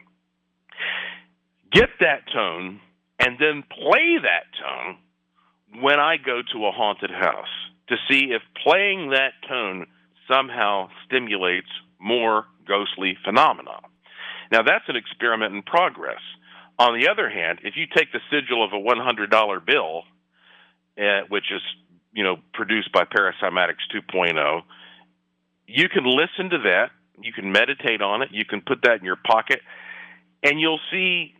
Get that tone, and then play that tone when I go to a haunted house to see if playing that tone somehow stimulates more ghostly phenomena. Now, that's an experiment in progress. On the other hand, if you take the sigil of a $100 bill, which is, produced by Parasimatics 2.0, you can listen to that, you can meditate on it, you can put that in your pocket, and you'll see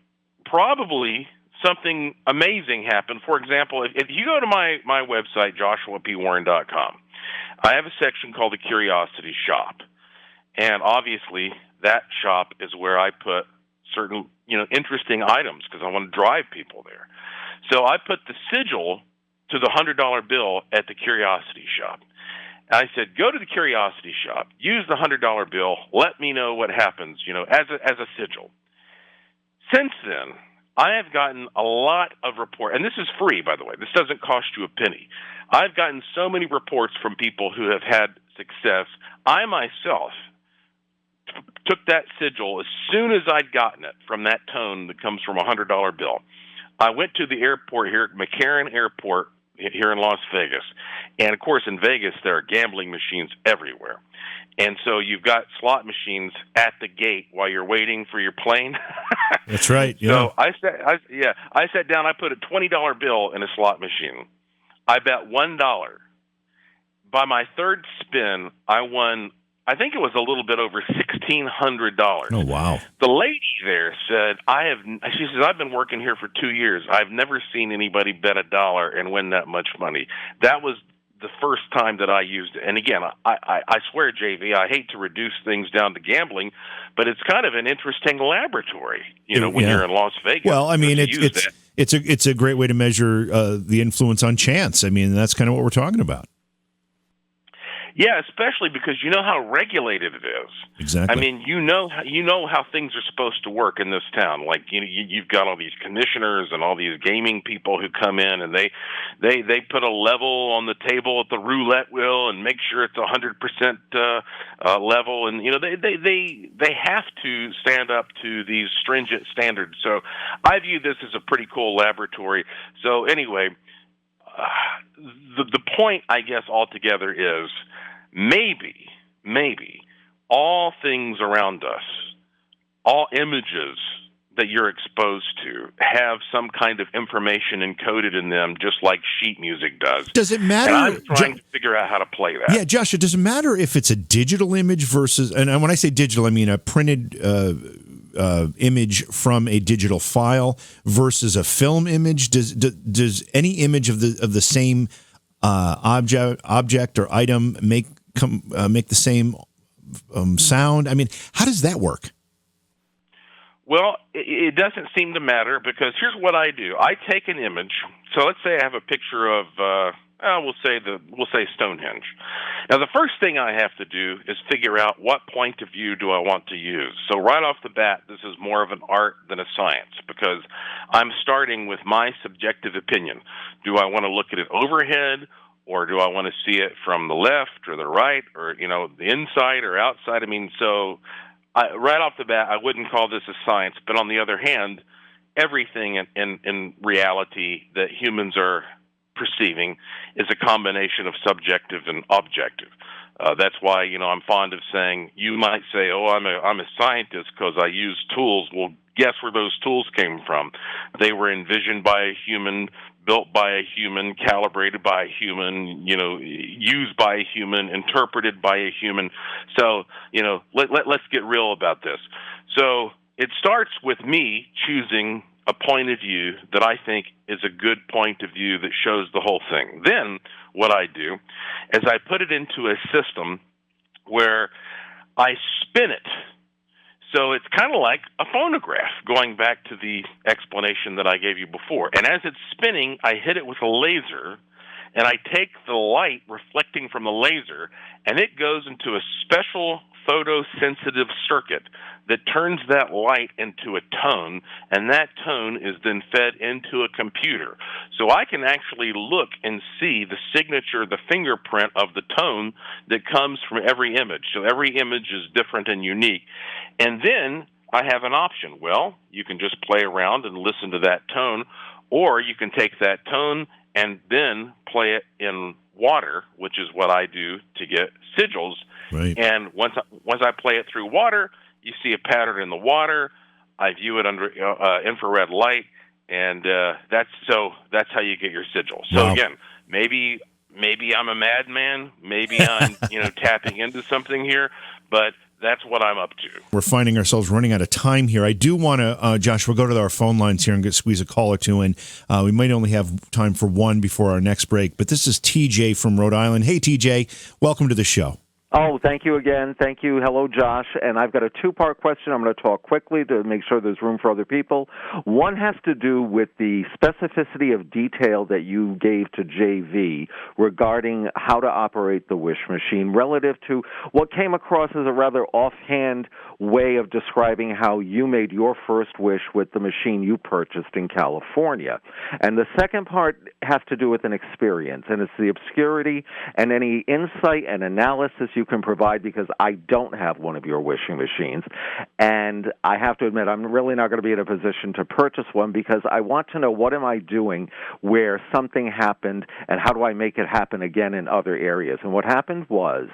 probably something amazing happen. For example, if you go to my website, joshuapwarren.com, I have a section called the Curiosity Shop. And obviously, that shop is where I put certain, interesting items because I want to drive people there. So I put the sigil to the $100 bill at the Curiosity Shop. I said, go to the Curiosity Shop, use the $100 bill, let me know what happens, as a sigil. Since then, I have gotten a lot of reports, and this is free, by the way. This doesn't cost you a penny. I've gotten so many reports from people who have had success. I myself took that sigil as soon as I'd gotten it from that tone that comes from a $100 bill. I went to the airport here, McCarran Airport here in Las Vegas. And, of course, in Vegas, there are gambling machines everywhere. And so you've got slot machines at the gate while you're waiting for your plane. That's right. Yeah. So I sat down. I put a $20 bill in a slot machine. I bet $1. By my third spin, I won. I think it was a little bit over $1,600. Oh, wow. The lady there said, she says, I've been working here for 2 years. I've never seen anybody bet $1 and win that much money. That was the first time that I used it. And again, I swear, JV, I hate to reduce things down to gambling, but it's kind of an interesting laboratory, when you're in Las Vegas. Well, I mean, it's a great way to measure the influence on chance. I mean, that's kind of what we're talking about. Yeah, especially because you know how regulated it is. Exactly. I mean, you know how things are supposed to work in this town. Like you've got all these commissioners and all these gaming people who come in, and they put a level on the table at the roulette wheel and make sure it's 100% level, and they have to stand up to these stringent standards. So I view this as a pretty cool laboratory. So anyway, the point, I guess, altogether is maybe all things around us, all images that you're exposed to have some kind of information encoded in them, just like sheet music does. Does it matter? And I'm trying to figure out how to play that. Yeah, Joshua, does it matter if it's a digital image versus, and when I say digital, I mean a printed image from a digital file versus a film image? Does any image of the same object or item make the same sound? I mean, how does that work? Well, it doesn't seem to matter, because here's what I do. I take an image. So let's say I have a picture of we'll say Stonehenge. Now, the first thing I have to do is figure out what point of view do I want to use. So right off the bat, this is more of an art than a science, because I'm starting with my subjective opinion. Do I want to look at it overhead, or do I want to see it from the left or the right, or the inside or outside? I mean, so right off the bat, I wouldn't call this a science. But on the other hand, everything in reality that humans are perceiving is a combination of subjective and objective. That's why I'm fond of saying, you might say, "Oh, I'm a scientist because I use tools." Well, guess where those tools came from? They were envisioned by a human, built by a human, calibrated by a human, used by a human, interpreted by a human. So let's get real about this. So it starts with me choosing a point of view that I think is a good point of view that shows the whole thing. Then what I do is I put it into a system where I spin it. So it's kind of like a phonograph, going back to the explanation that I gave you before. And as it's spinning, I hit it with a laser, and I take the light reflecting from the laser, and it goes into a special photosensitive circuit that turns that light into a tone, and that tone is then fed into a computer. So I can actually look and see the signature, the fingerprint of the tone that comes from every image. So every image is different and unique. And then I have an option. Well, you can just play around and listen to that tone, or you can take that tone and then play it in water, which is what I do to get sigils. Right. And once I play it through water, you see a pattern in the water. I view it under infrared light, and that's how you get your sigil. So Wow. Again, maybe I'm a madman, maybe I'm tapping into something here, but that's what I'm up to. We're finding ourselves running out of time here. I do want to, Josh, we'll go to our phone lines here and squeeze a call or two in. We might only have time for one before our next break, but this is TJ from Rhode Island. Hey, TJ, welcome to the show. Oh, thank you again. Thank you. Hello, Josh. And I've got a two-part question. I'm going to talk quickly to make sure there's room for other people. One has to do with the specificity of detail that you gave to JV regarding how to operate the wish machine relative to what came across as a rather offhand way of describing how you made your first wish with the machine you purchased in California. And the second part has to do with an experience, and it's the obscurity and any insight and analysis you can provide, because I don't have one of your wishing machines. And I have to admit, I'm really not going to be in a position to purchase one, because I want to know what am I doing where something happened, and how do I make it happen again in other areas. And what happened was,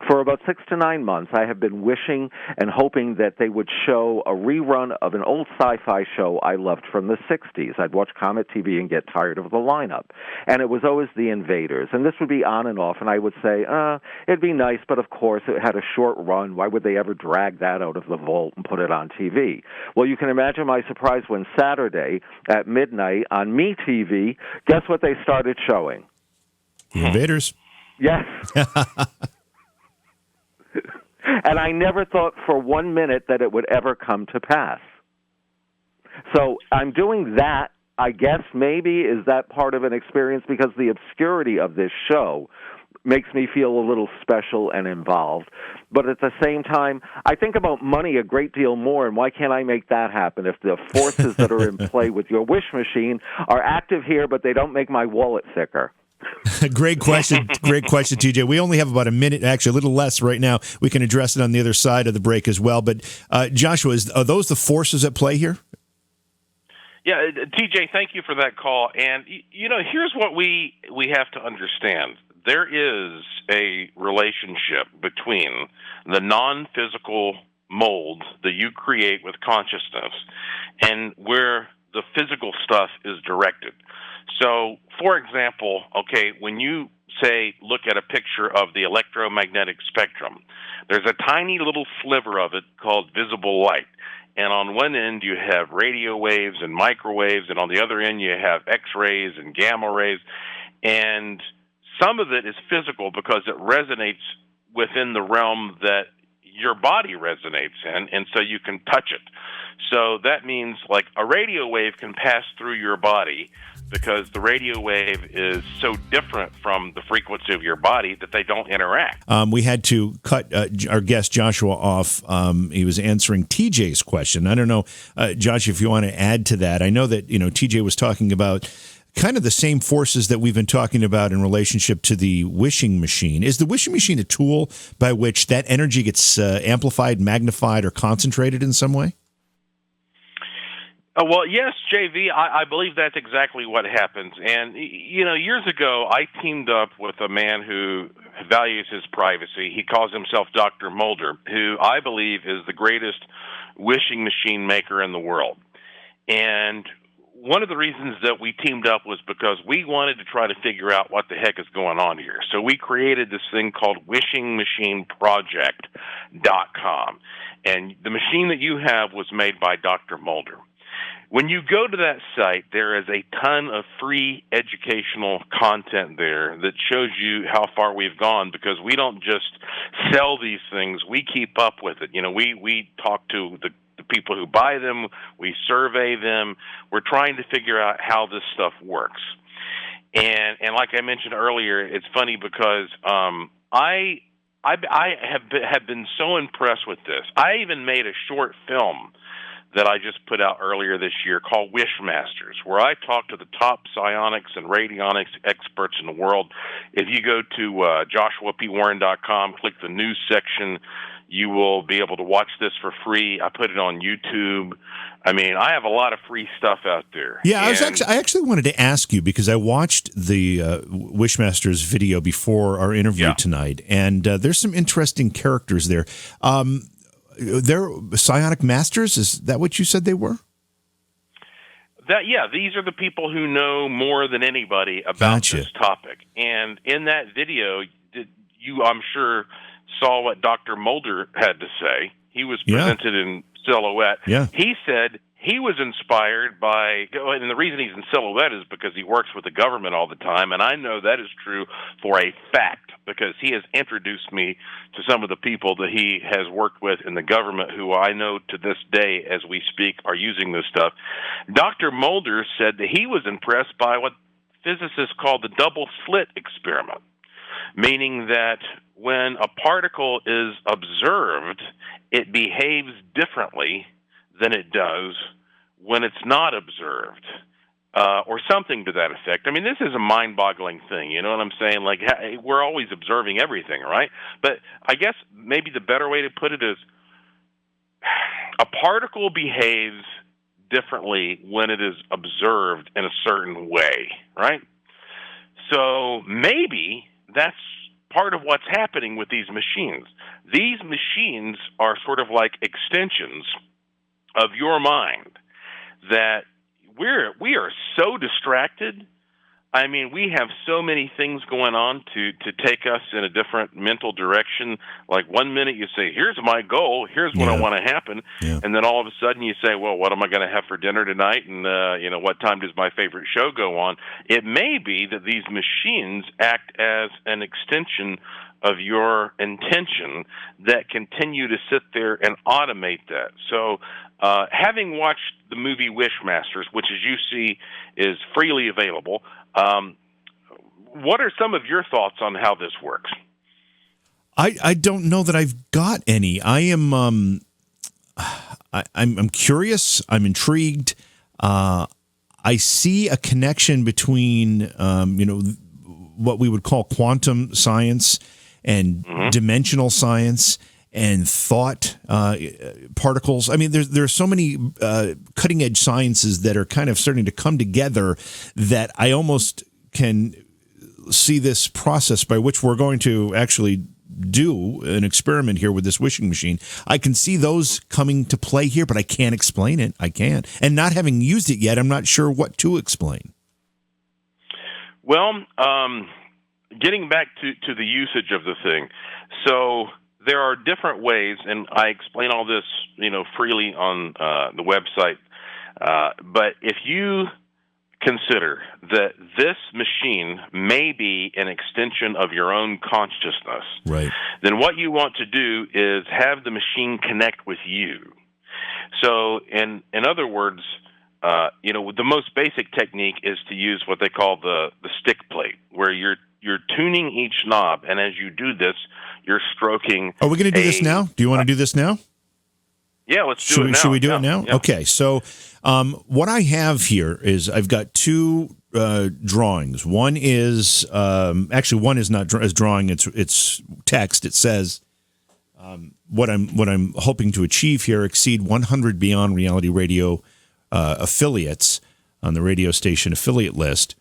for about 6 to 9 months, I have been wishing and hoping that they would show a rerun of an old sci-fi show I loved from the 60s. I'd watch Comet TV and get tired of the lineup. And it was always The Invaders. And this would be on and off, and I would say, it'd be nice, but of course it had a short run. Why would they ever drag that out of the vault and put it on TV? Well, you can imagine my surprise when Saturday at midnight on MeTV, guess what they started showing? The Invaders. Yes. And I never thought for 1 minute that it would ever come to pass. So I'm doing that, I guess maybe, is that part of an experience, because the obscurity of this show makes me feel a little special and involved. But at the same time, I think about money a great deal more, and why can't I make that happen if the forces that are in play with your wish machine are active here, but they don't make my wallet thicker? Great question. Great question, TJ. We only have about a minute, actually a little less right now. We can address it on the other side of the break as well. But Joshua, are those the forces at play here? Yeah, TJ, thank you for that call. And, here's what we have to understand. There is a relationship between the non-physical mold that you create with consciousness and where the physical stuff is directed. So, for example, when you say look at a picture of the electromagnetic spectrum, there's a tiny little sliver of it called visible light. And on one end you have radio waves and microwaves, and on the other end you have X-rays and gamma rays. And some of it is physical because it resonates within the realm that your body resonates in, and so you can touch it. So that means like a radio wave can pass through your body because the radio wave is so different from the frequency of your body that they don't interact. We had to cut our guest Joshua off. He was answering TJ's question. I don't know, Josh, if you want to add to that. I know that TJ was talking about kind of the same forces that we've been talking about in relationship to the wishing machine. Is the wishing machine a tool by which that energy gets amplified, magnified, or concentrated in some way? Well, yes, JV, I believe that's exactly what happens. And, years ago, I teamed up with a man who values his privacy. He calls himself Dr. Mulder, who I believe is the greatest wishing machine maker in the world. And one of the reasons that we teamed up was because we wanted to try to figure out what the heck is going on here. So we created this thing called wishingmachineproject.com. And the machine that you have was made by Dr. Mulder. When you go to that site, there is a ton of free educational content there that shows you how far we've gone, because we don't just sell these things, we keep up with it. We talk to the people who buy them, we survey them, we're trying to figure out how this stuff works. And like I mentioned earlier, it's funny because I have been so impressed with this. I even made a short film that I just put out earlier this year called Wishmasters, where I talk to the top psionics and radionics experts in the world. If you go to joshuapwarren.com, click the news section, you will be able to watch this for free. I put it on YouTube. I mean, I have a lot of free stuff out there. Yeah, I actually wanted to ask you, because I watched the Wishmasters video before our interview tonight, and there's some interesting characters there. They're psionic masters? Is that what you said they were? These are the people who know more than anybody about this topic. And in that video, you, I'm sure, saw what Dr. Mulder had to say. He was presented in silhouette. Yeah. He said he was inspired by, and the reason he's in silhouette is because he works with the government all the time, and I know that is true for a fact because he has introduced me to some of the people that he has worked with in the government who I know to this day, as we speak, are using this stuff. Dr. Mulder said that he was impressed by what physicists call the double slit experiment, meaning that when a particle is observed, it behaves differently than it does when it's not observed, or something to that effect. I mean, this is a mind-boggling thing, you know what I'm saying? Like, we're always observing everything, right? But I guess maybe the better way to put it is a particle behaves differently when it is observed in a certain way, right? So maybe that's part of what's happening with these machines. These machines are sort of like extensions of your mind that we are so distracted. I mean, we have so many things going on to take us in a different mental direction. Like 1 minute you say, here's my goal, here's what I want to happen. Yeah. And then all of a sudden you say, well, what am I going to have for dinner tonight? And, what time does my favorite show go on? It may be that these machines act as an extension of your intention that continue to sit there and automate that. So having watched the movie Wishmasters, which as you see is freely available, what are some of your thoughts on how this works? I don't know that I've got any. I am I'm curious. I'm intrigued. I see a connection between what we would call quantum science and dimensional science and thought particles. I mean, there's so many cutting edge sciences that are kind of starting to come together that I almost can see this process by which we're going to actually do an experiment here with this wishing machine. I can see those coming to play here, but I can't explain it. I can't. And not having used it yet, I'm not sure what to explain. Well, getting back to the usage of the thing. So there are different ways, and I explain all this, freely on the website. But if you consider that this machine may be an extension of your own consciousness, right, then what you want to do is have the machine connect with you. So, in other words, the most basic technique is to use what they call the stick plate, where you're tuning each knob, and as you do this, you're stroking. Are we going to do this now? Do you want to do this now? Yeah, let's do it now. Should we do it now? Yeah. Okay, so what I have here is I've got two drawings. One is actually one is not as drawing. It's text. It says what I'm hoping to achieve here: exceed 100 Beyond Reality Radio affiliates on the radio station affiliate list.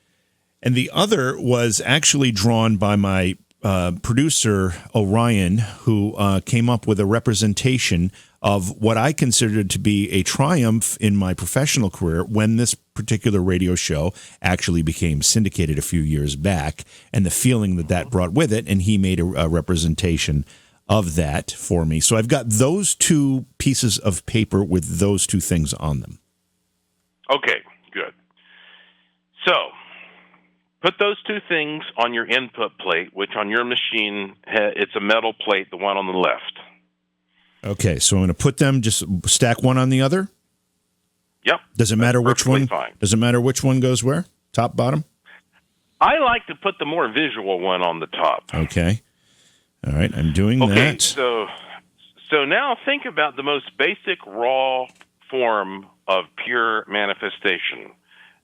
And the other was actually drawn by my producer, Orion, who came up with a representation of what I considered to be a triumph in my professional career when this particular radio show actually became syndicated a few years back, and the feeling that brought with it. And he made a representation of that for me. So I've got those two pieces of paper with those two things on them. Okay, good. So put those two things on your input plate, which on your machine, it's a metal plate, the one on the left. Okay, so I'm going to put them, just stack one on the other? Yep. Does it matter which one? Fine. Does it matter which one goes where? Top, bottom? I like to put the more visual one on the top. Okay. All right, I'm doing that. Okay, so now think about the most basic raw form of pure manifestation.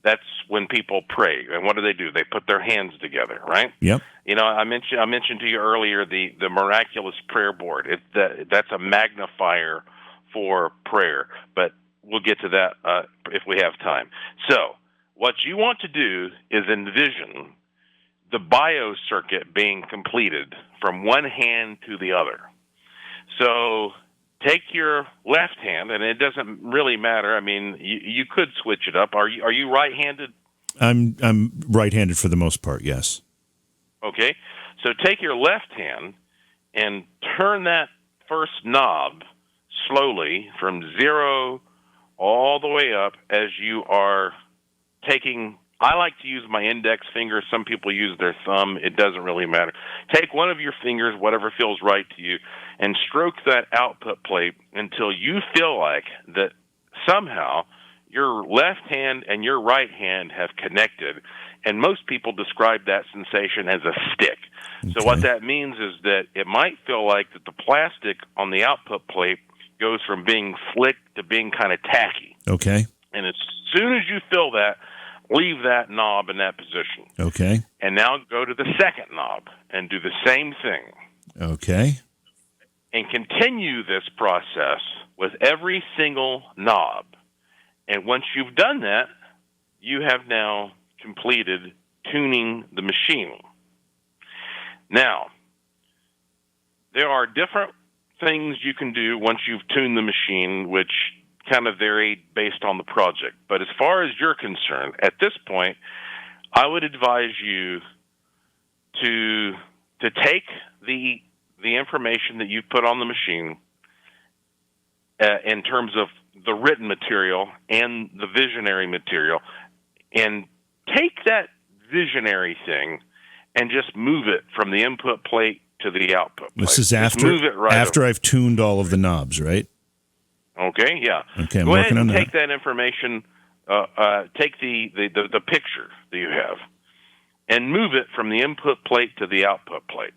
That's when people pray. And what do? They put their hands together, right? Yep. I mentioned to you earlier the miraculous prayer board. That's a magnifier for prayer, but we'll get to that if we have time. So what you want to do is envision the biocircuit being completed from one hand to the other. So take your left hand, and it doesn't really matter. I mean, you could switch it up. Are you right-handed? I'm right-handed for the most part, yes. Okay. So take your left hand and turn that first knob slowly from 0 all the way up as you are taking, I like to use my index finger. Some people use their thumb. It doesn't really matter. Take one of your fingers, whatever feels right to you, and stroke that output plate until you feel like that somehow your left hand and your right hand have connected. And most people describe that sensation as a stick. Okay. So what that means is that it might feel like that the plastic on the output plate goes from being slick to being kind of tacky. Okay. And as soon as you feel that, leave that knob in that position. Okay. And now go to the second knob and do the same thing. Okay. And continue this process with every single knob. And once you've done that, you have now completed tuning the machine. Now, there are different things you can do once you've tuned the machine, which kind of vary based on the project. But as far as you're concerned, at this point, I would advise you to take the information that you put on the machine in terms of the written material and the visionary material, and take that visionary thing and just move it from the input plate to the output plate. This is after I've tuned all of the knobs, right? Okay, yeah. Okay, I'm Go ahead working and on take that information, take the picture that you have, and move it from the input plate to the output plate.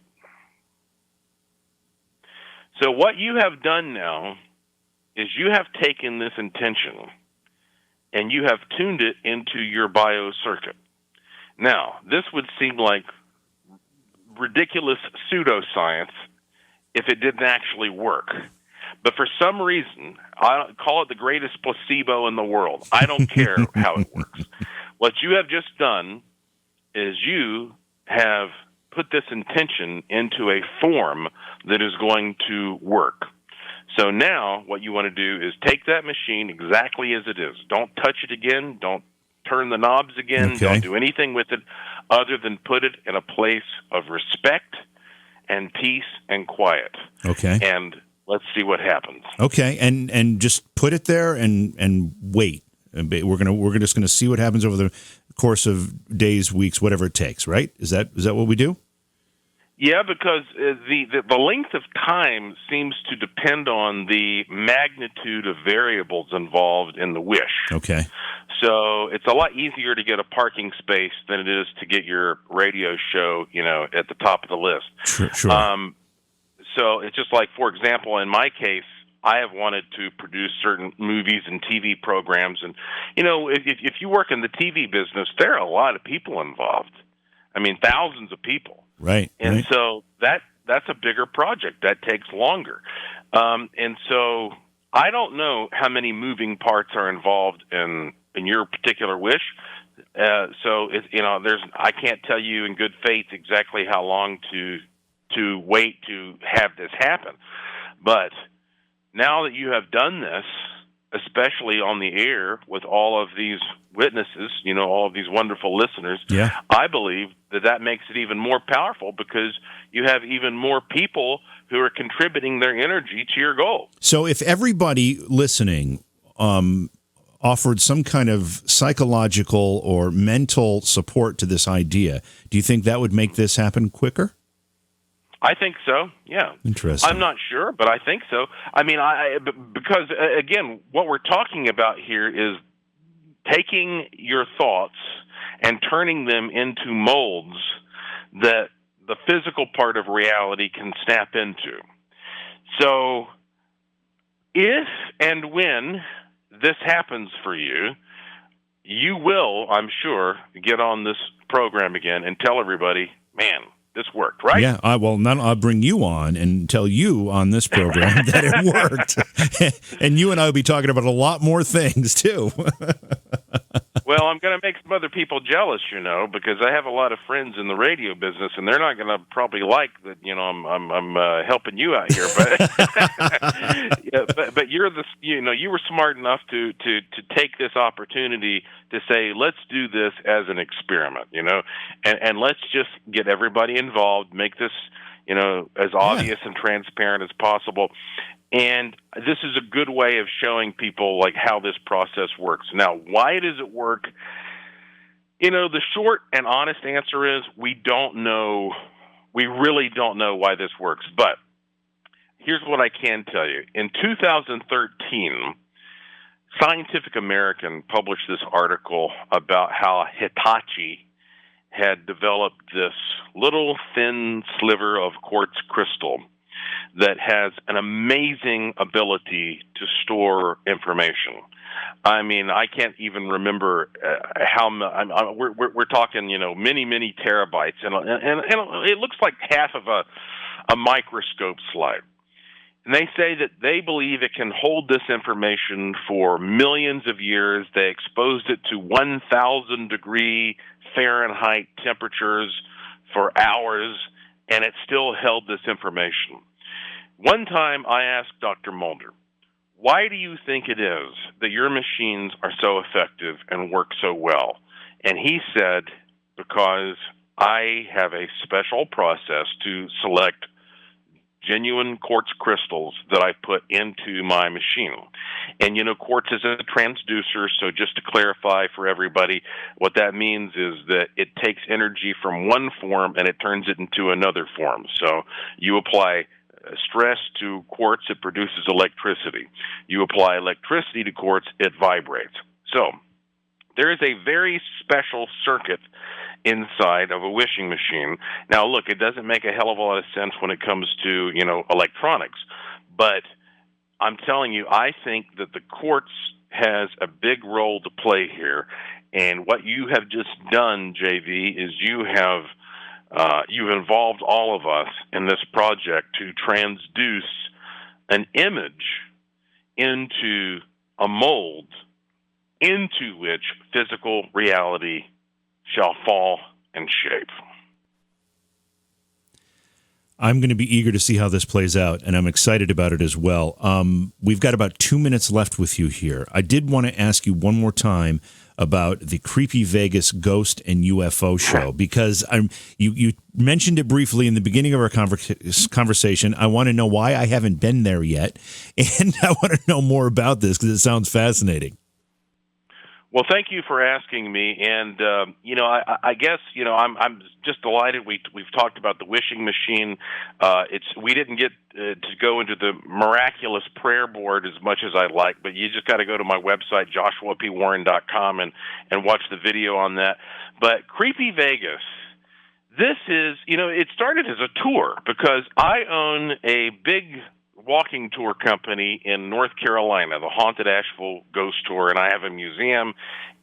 So what you have done now is you have taken this intention and you have tuned it into your biocircuit. Now, this would seem like ridiculous pseudoscience if it didn't actually work. But for some reason, I call it the greatest placebo in the world. I don't care how it works. What you have just done is you have put this intention into a form that is going to work. So now what you want to do is take that machine exactly as it is. Don't touch it again. Don't turn the knobs again. Okay. Don't do anything with it other than put it in a place of respect and peace and quiet. Okay. And let's see what happens. Okay, and just put it there and wait. We're just gonna see what happens over the course of days, weeks, whatever it takes. Right? Is that what we do? Yeah, because the length of time seems to depend on the magnitude of variables involved in the wish. Okay. So it's a lot easier to get a parking space than it is to get your radio show, at the top of the list. Sure. So it's just like, for example, in my case, I have wanted to produce certain movies and TV programs. And, if you work in the TV business, there are a lot of people involved. I mean, thousands of people. Right. And right. so that's a bigger project. That takes longer. And so I don't know how many moving parts are involved in your particular wish. So I can't tell you in good faith exactly how long to wait to have this happen. But now that you have done this, especially on the air with all of these witnesses, all of these wonderful listeners, yeah. I believe that makes it even more powerful because you have even more people who are contributing their energy to your goal. So if everybody listening offered some kind of psychological or mental support to this idea, do you think that would make this happen quicker? I think so, yeah. Interesting. I'm not sure, but I think so. I mean, because, again, what we're talking about here is taking your thoughts and turning them into molds that the physical part of reality can snap into. So if and when this happens for you, you will, I'm sure, get on this program again and tell everybody, man, this worked, right? Yeah, I'll bring you on and tell you on this program that it worked. And you and I will be talking about a lot more things, too. Well, I'm going to make some other people jealous, because I have a lot of friends in the radio business, and they're not going to probably like that. I'm helping you out here, but yeah, but you're you were smart enough to take this opportunity to say, let's do this as an experiment, and let's just get everybody involved, make this as obvious and transparent as possible. And this is a good way of showing people like how this process works. Now, why does it work? You know, the short and honest answer is we don't know. We really don't know why this works. But here's what I can tell you. In 2013, Scientific American published this article about how Hitachi had developed this little thin sliver of quartz crystal that has an amazing ability to store information. I mean, I can't even remember how we're talking, you know, many terabytes, and it looks like half of a microscope slide. And they say that they believe it can hold this information for millions of years. They exposed it to 1,000 degree Fahrenheit temperatures for hours, and it still held this information. One time I asked Dr. Mulder, why do you think it is that your machines are so effective and work so well? And he said, because I have a special process to select genuine quartz crystals that I put into my machine. And, you know, quartz is a transducer, so just to clarify for everybody, what that means is that it takes energy from one form and it turns it into another form. So you apply stress to quartz, it produces electricity. You apply electricity to quartz, it vibrates. So there is a very special circuit inside of a wishing machine. Now, look, it doesn't make a hell of a lot of sense when it comes to, you know, electronics, but I'm telling you, I think that the quartz has a big role to play here. And what you have just done, JV, is you've involved all of us in this project to transduce an image into a mold into which physical reality shall fall and shape. I'm going to be eager to see how this plays out, and I'm excited about it as well. We've got about 2 minutes left with you here. I did want to ask you one more time about the Creepy Vegas Ghost and UFO show, because you mentioned it briefly in the beginning of our conversation. I want to know why I haven't been there yet, and I want to know more about this because it sounds fascinating. Well, thank you for asking me, and you know, I guess, you know, I'm just delighted. We've talked about the wishing machine. We didn't get to go into the miraculous prayer board as much as I'd like, but you just got to go to my website, joshuapwarren.com, and watch the video on that. But Creepy Vegas, this is, you know, it started as a tour because I own a big walking tour company in North Carolina, the Haunted Asheville Ghost Tour, and I have a museum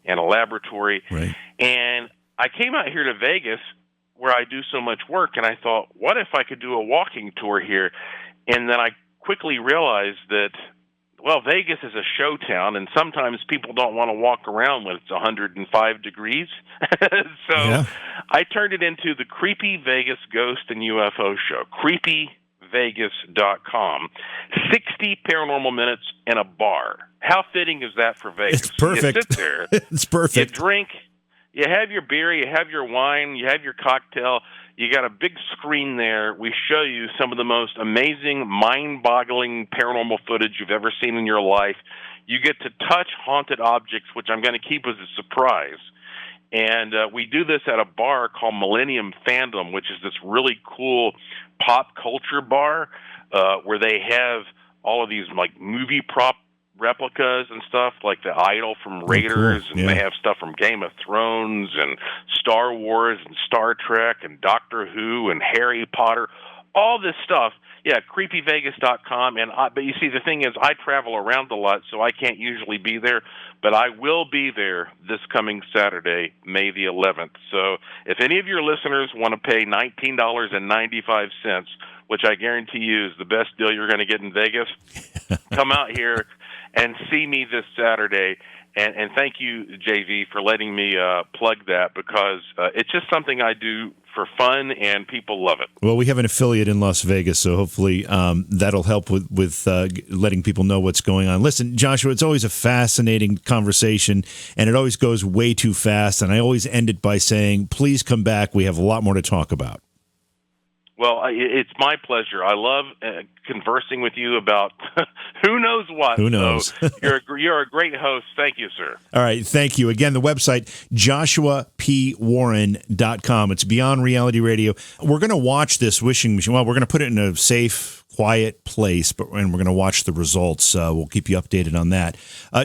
and a laboratory. Right. And I came out here to Vegas where I do so much work, and I thought, what if I could do a walking tour here? And then I quickly realized that, well, Vegas is a show town, and sometimes people don't want to walk around when it's 105 degrees. So yeah. I turned it into the Creepy Vegas Ghost and UFO Show. Vegas.com. 60 paranormal minutes in a bar. How fitting is that for Vegas? It's perfect. You sit there. It's perfect. You drink. You have your beer. You have your wine. You have your cocktail. You got a big screen there. We show you some of the most amazing, mind-boggling paranormal footage you've ever seen in your life. You get to touch haunted objects, which I'm going to keep as a surprise. And we do this at a bar called Millennium Fandom, which is this really cool pop culture bar where they have all of these like movie prop replicas and stuff, like the Idol from Raiders, and they have stuff from Game of Thrones and Star Wars and Star Trek and Doctor Who and Harry Potter, all this stuff. Yeah, creepyvegas.com. But you see, the thing is, I travel around a lot, so I can't usually be there. But I will be there this coming Saturday, May the 11th. So if any of your listeners want to pay $19.95, which I guarantee you is the best deal you're going to get in Vegas, come out here and see me this Saturday. And thank you, JV, for letting me plug that, because it's just something I do for fun, and people love it. Well, we have an affiliate in Las Vegas, so hopefully that'll help with letting people know what's going on. Listen, Joshua, it's always a fascinating conversation, and it always goes way too fast, and I always end it by saying, please come back. We have a lot more to talk about. Well, it's my pleasure. I love conversing with you about who knows what. Who knows? So you're a great host. Thank you, sir. All right, thank you. Again, the website, joshuapwarren.com. It's Beyond Reality Radio. We're going to watch this wishing machine. Well, we're going to put it in a safe, quiet place, and we're going to watch the results. We'll keep you updated on that.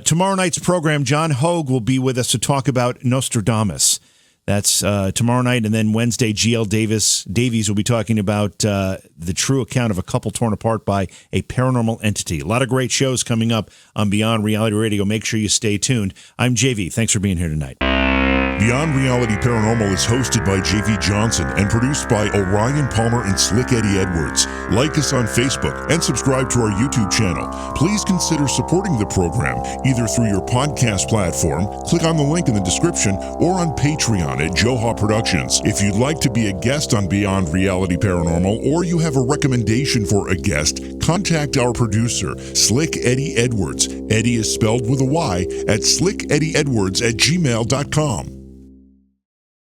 Tomorrow night's program, John Hogue will be with us to talk about Nostradamus. That's tomorrow night, and then Wednesday, G.L. Davies will be talking about the true account of a couple torn apart by a paranormal entity. A lot of great shows coming up on Beyond Reality Radio. Make sure you stay tuned. I'm JV. Thanks for being here tonight. Beyond Reality Paranormal is hosted by J.V. Johnson and produced by Orion Palmer and Slick Eddie Edwards. Like us on Facebook and subscribe to our YouTube channel. Please consider supporting the program either through your podcast platform, click on the link in the description, or on Patreon at Joha Productions. If you'd like to be a guest on Beyond Reality Paranormal, or you have a recommendation for a guest, contact our producer, Slick Eddie Edwards. Eddie is spelled with a Y at slickeddieedwards@gmail.com.